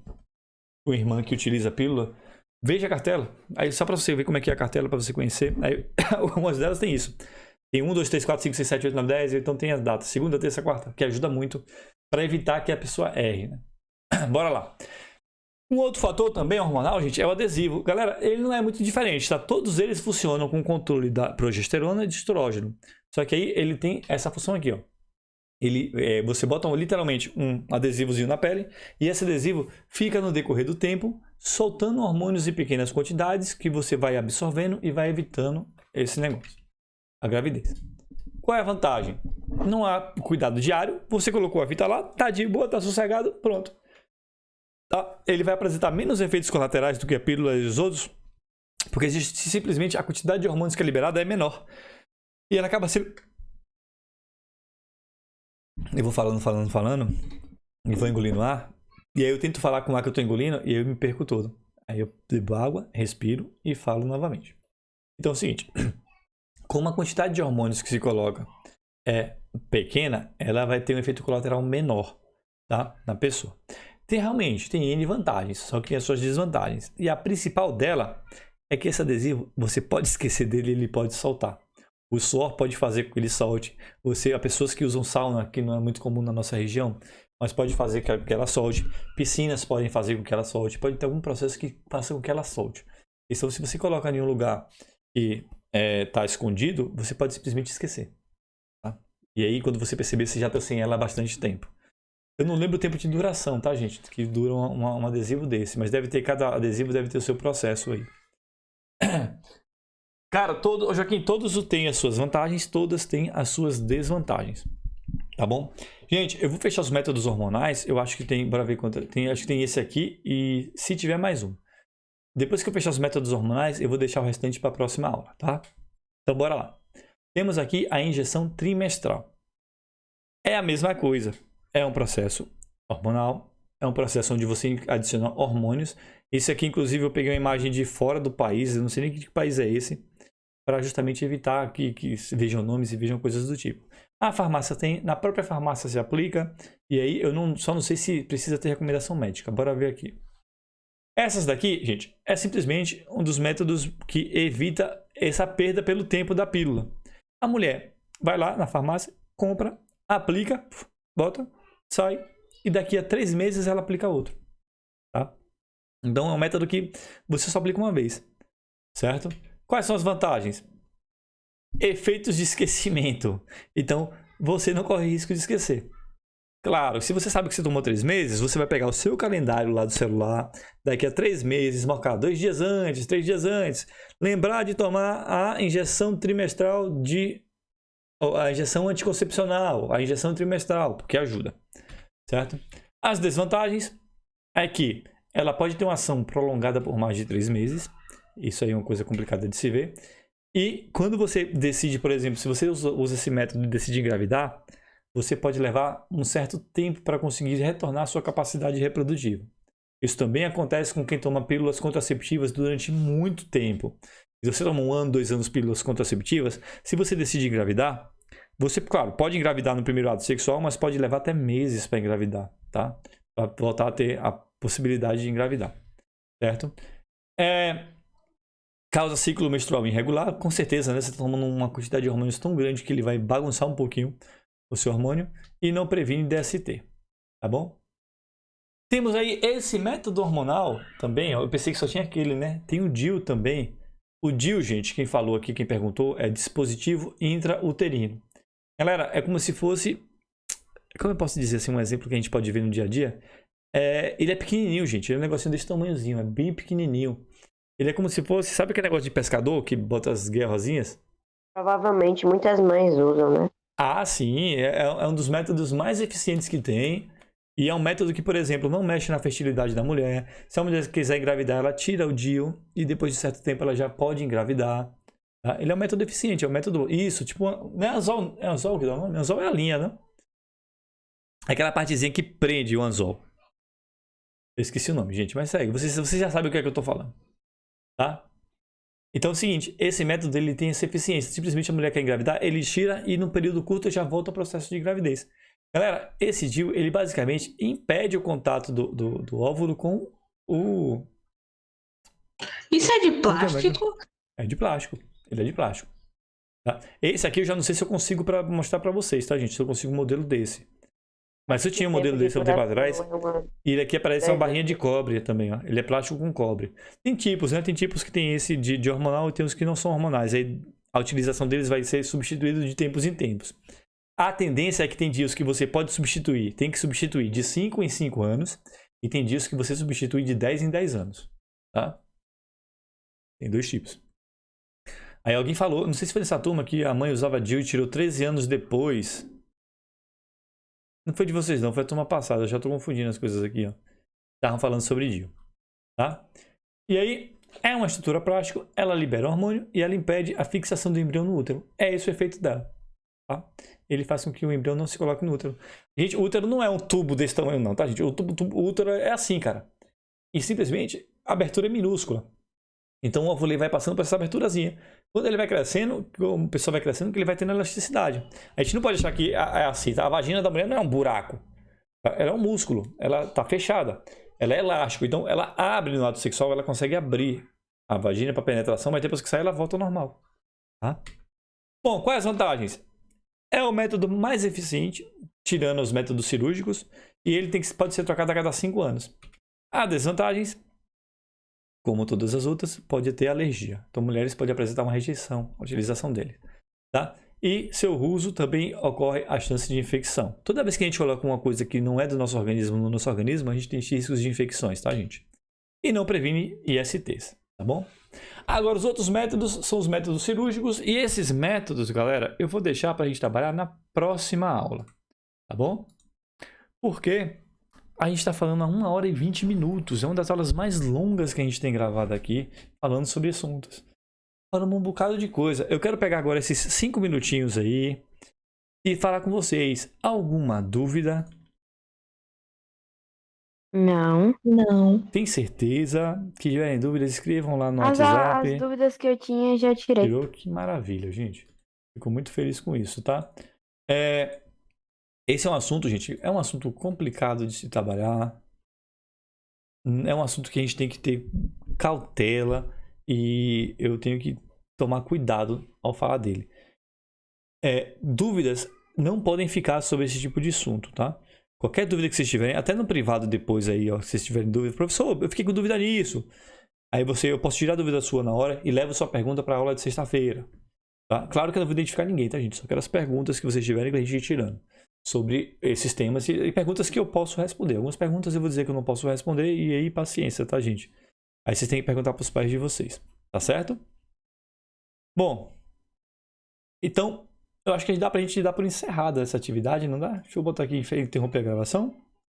irmã que utiliza a pílula, veja a cartela. Aí só para você ver como é que é a cartela, para você conhecer. Aí, algumas delas tem isso. Tem 1, 2, 3, 4, 5, 6, 7, 8, 9, 10. Então tem as datas. Segunda, terça, quarta. Que ajuda muito para evitar que a pessoa erre, né? Bora lá. Um outro fator também hormonal, gente, é o adesivo. Galera, ele não é muito diferente, tá? Todos eles funcionam com controle da progesterona e de estrógeno. Só que aí ele tem essa função aqui, ó. Você bota literalmente um adesivozinho na pele e esse adesivo fica no decorrer do tempo soltando hormônios em pequenas quantidades que você vai absorvendo e vai evitando esse negócio, a gravidez. Qual é a vantagem? Não há cuidado diário, você colocou a fita lá, tá de boa, tá sossegado, pronto. Tá? Ele vai apresentar menos efeitos colaterais do que a pílula e os outros, porque simplesmente a quantidade de hormônios que é liberada é menor. E ela acaba sendo... Eu vou falando, e vou engolindo ar, e aí eu tento falar com o ar que eu tô engolindo, e aí eu me perco todo. Aí eu bebo água, respiro e falo novamente. Então é o seguinte, como a quantidade de hormônios que se coloca é pequena, ela vai ter um efeito colateral menor, tá? Na pessoa. Tem N vantagens, só que tem as suas desvantagens. E a principal dela é que esse adesivo, você pode esquecer dele e ele pode soltar. O suor pode fazer com que ele solte. Há pessoas que usam sauna, que não é muito comum na nossa região, mas pode fazer com que ela solte. Piscinas podem fazer com que ela solte. Pode ter algum processo que faça com que ela solte. Então, se você coloca em um lugar que está escondido, você pode simplesmente esquecer. Tá? E aí, quando você perceber, você já está sem ela há bastante tempo. Eu não lembro o tempo de duração, tá, gente? Que dura um adesivo desse. Mas cada adesivo deve ter o seu processo aí. Cara, Joaquim, todos têm as suas vantagens, todas têm as suas desvantagens. Tá bom? Gente, eu vou fechar os métodos hormonais. Eu acho que tem, bora ver quanto tem. Acho que tem esse aqui e se tiver mais um. Depois que eu fechar os métodos hormonais, eu vou deixar o restante para a próxima aula, tá? Então, bora lá. Temos aqui a injeção trimestral. É a mesma coisa. É um processo hormonal. É um processo onde você adiciona hormônios. Esse aqui, inclusive, eu peguei uma imagem de fora do país. Eu não sei nem que país é esse. Para justamente evitar que vejam nomes e vejam coisas do tipo. A farmácia tem, na própria farmácia se aplica, e aí eu só não sei se precisa ter recomendação médica. Bora ver aqui. Essas daqui, gente, é simplesmente um dos métodos que evita essa perda pelo tempo da pílula. A mulher vai lá na farmácia, compra, aplica, bota, sai, e daqui a 3 meses ela aplica outro. Tá? Então é um método que você só aplica uma vez, certo? Quais são as vantagens? Efeitos de esquecimento. Então, você não corre risco de esquecer. Claro, se você sabe que você tomou 3 meses, você vai pegar o seu calendário lá do celular, daqui a 3 meses, marcar 2 dias antes, 3 dias antes, lembrar de tomar a injeção trimestral a injeção anticoncepcional, a injeção trimestral, porque ajuda, certo? As desvantagens é que ela pode ter uma ação prolongada por mais de 3 meses. Isso aí é uma coisa complicada de se ver. E quando você decide, por exemplo, se você usa esse método e decide engravidar, você pode levar um certo tempo para conseguir retornar à sua capacidade reprodutiva. Isso também acontece com quem toma pílulas contraceptivas durante muito tempo. Se você toma 1 ano, 2 anos pílulas contraceptivas, se você decide engravidar, você, claro, pode engravidar no primeiro ato sexual, mas pode levar até meses para engravidar, tá? Para voltar a ter a possibilidade de engravidar, certo? Causa ciclo menstrual irregular, com certeza, né? Você está tomando uma quantidade de hormônios tão grande que ele vai bagunçar um pouquinho o seu hormônio e não previne DST, tá bom? Temos aí esse método hormonal também, ó, eu pensei que só tinha aquele, né? Tem o DIU também. O DIU, gente, quem falou aqui, quem perguntou, é dispositivo intrauterino. Galera, é como se fosse, como eu posso dizer assim, um exemplo que a gente pode ver no dia a dia, ele é pequenininho, gente, ele é um negocinho desse tamanhozinho, é bem pequenininho. Ele é como se fosse, sabe aquele negócio de pescador que bota as guerrazinhas? Provavelmente muitas mães usam, né? Ah, sim, é um dos métodos mais eficientes que tem. E é um método que, por exemplo, não mexe na fertilidade da mulher. Se a mulher quiser engravidar, ela tira o DIU e depois de certo tempo ela já pode engravidar. Tá? Ele é um método eficiente, é um método... Isso, tipo... Não é anzol, é anzol que dá o nome? Anzol é a linha, né? Aquela partezinha que prende o anzol. Eu esqueci o nome, gente, mas segue. Você já sabe o que é que eu tô falando. Tá? Então é o seguinte, esse método ele tem essa eficiência. Simplesmente a mulher quer engravidar, ele tira e num período curto já volta ao processo de gravidez. Galera, esse DIU, ele basicamente impede o contato do óvulo com o... Isso é de plástico? É de plástico. Ele é de plástico. Tá? Esse aqui eu já não sei se eu consigo mostrar pra vocês, tá, gente? Se eu consigo um modelo desse. Mas se eu tinha um modelo desse há um tempo atrás, e ele aqui aparece uma barrinha de cobre também, ó. Ele é plástico com cobre. Tem tipos, né? Tem tipos que tem esse de hormonal e tem os que não são hormonais. Aí a utilização deles vai ser substituída de tempos em tempos. A tendência é que tem dias que você pode substituir, tem que substituir de 5 em 5 anos, e tem dias que você substitui de 10 em 10 anos, tá? Tem 2 tipos. Aí alguém falou, não sei se foi nessa turma que a mãe usava DIU e tirou 13 anos depois. Não foi de vocês não, foi a turma passada, eu já tô confundindo as coisas aqui, ó. Estavam falando sobre DIU, tá? E aí, é uma estrutura plástica, ela libera hormônio e ela impede a fixação do embrião no útero. É esse o efeito dela. Tá? Ele faz com que o embrião não se coloque no útero. Gente, o útero não é um tubo desse tamanho não, tá, gente? O útero é assim, cara. E simplesmente a abertura é minúscula. Então o óvulo vai passando por essa aberturazinha. Quando ele vai crescendo, a pessoa vai crescendo, que ele vai tendo elasticidade. A gente não pode achar que é assim, tá? A vagina da mulher não é um buraco. Ela é um músculo. Ela tá fechada. Ela é elástica. Então ela abre no ato sexual, ela consegue abrir a vagina para penetração, mas depois que sai ela volta ao normal. Tá? Bom, quais as vantagens? É o método mais eficiente, tirando os métodos cirúrgicos, e ele pode ser trocado a cada 5 anos. Há desvantagens, como todas as outras, pode ter alergia. Então, mulheres podem apresentar uma rejeição à utilização dele. Tá? E seu uso também ocorre a chance de infecção. Toda vez que a gente coloca uma coisa que não é do nosso organismo no nosso organismo, a gente tem riscos de infecções, tá, gente? E não previne ISTs, tá bom? Agora, os outros métodos são os métodos cirúrgicos. E esses métodos, galera, eu vou deixar para a gente trabalhar na próxima aula. Tá bom? Porque a gente está falando há 1 hora e 20 minutos. É uma das aulas mais longas que a gente tem gravado aqui, falando sobre assuntos. Falando um bocado de coisa. Eu quero pegar agora esses 5 minutinhos aí e falar com vocês. Alguma dúvida? Não. Tem certeza? Que tiverem dúvidas, escrevam lá no WhatsApp. As dúvidas que eu tinha, já tirei. Tirou? Que maravilha, gente. Fico muito feliz com isso, tá? Esse é um assunto, gente, é um assunto complicado de se trabalhar. É um assunto que a gente tem que ter cautela e eu tenho que tomar cuidado ao falar dele. Dúvidas não podem ficar sobre esse tipo de assunto, tá? Qualquer dúvida que vocês tiverem, até no privado depois aí, ó, se vocês tiverem dúvida, professor, eu fiquei com dúvida nisso. Aí eu posso tirar a dúvida sua na hora e levo sua pergunta para a aula de sexta-feira. Tá? Claro que eu não vou identificar ninguém, tá, gente? Só aquelas perguntas que vocês tiverem que a gente ir tirando sobre esses temas e perguntas que eu posso responder. Algumas perguntas eu vou dizer que eu não posso responder e aí paciência, tá, gente? Aí vocês têm que perguntar para os pais de vocês, tá certo? Bom, então eu acho que dá pra gente dar por encerrada essa atividade, não dá? Deixa eu botar aqui e interromper a gravação.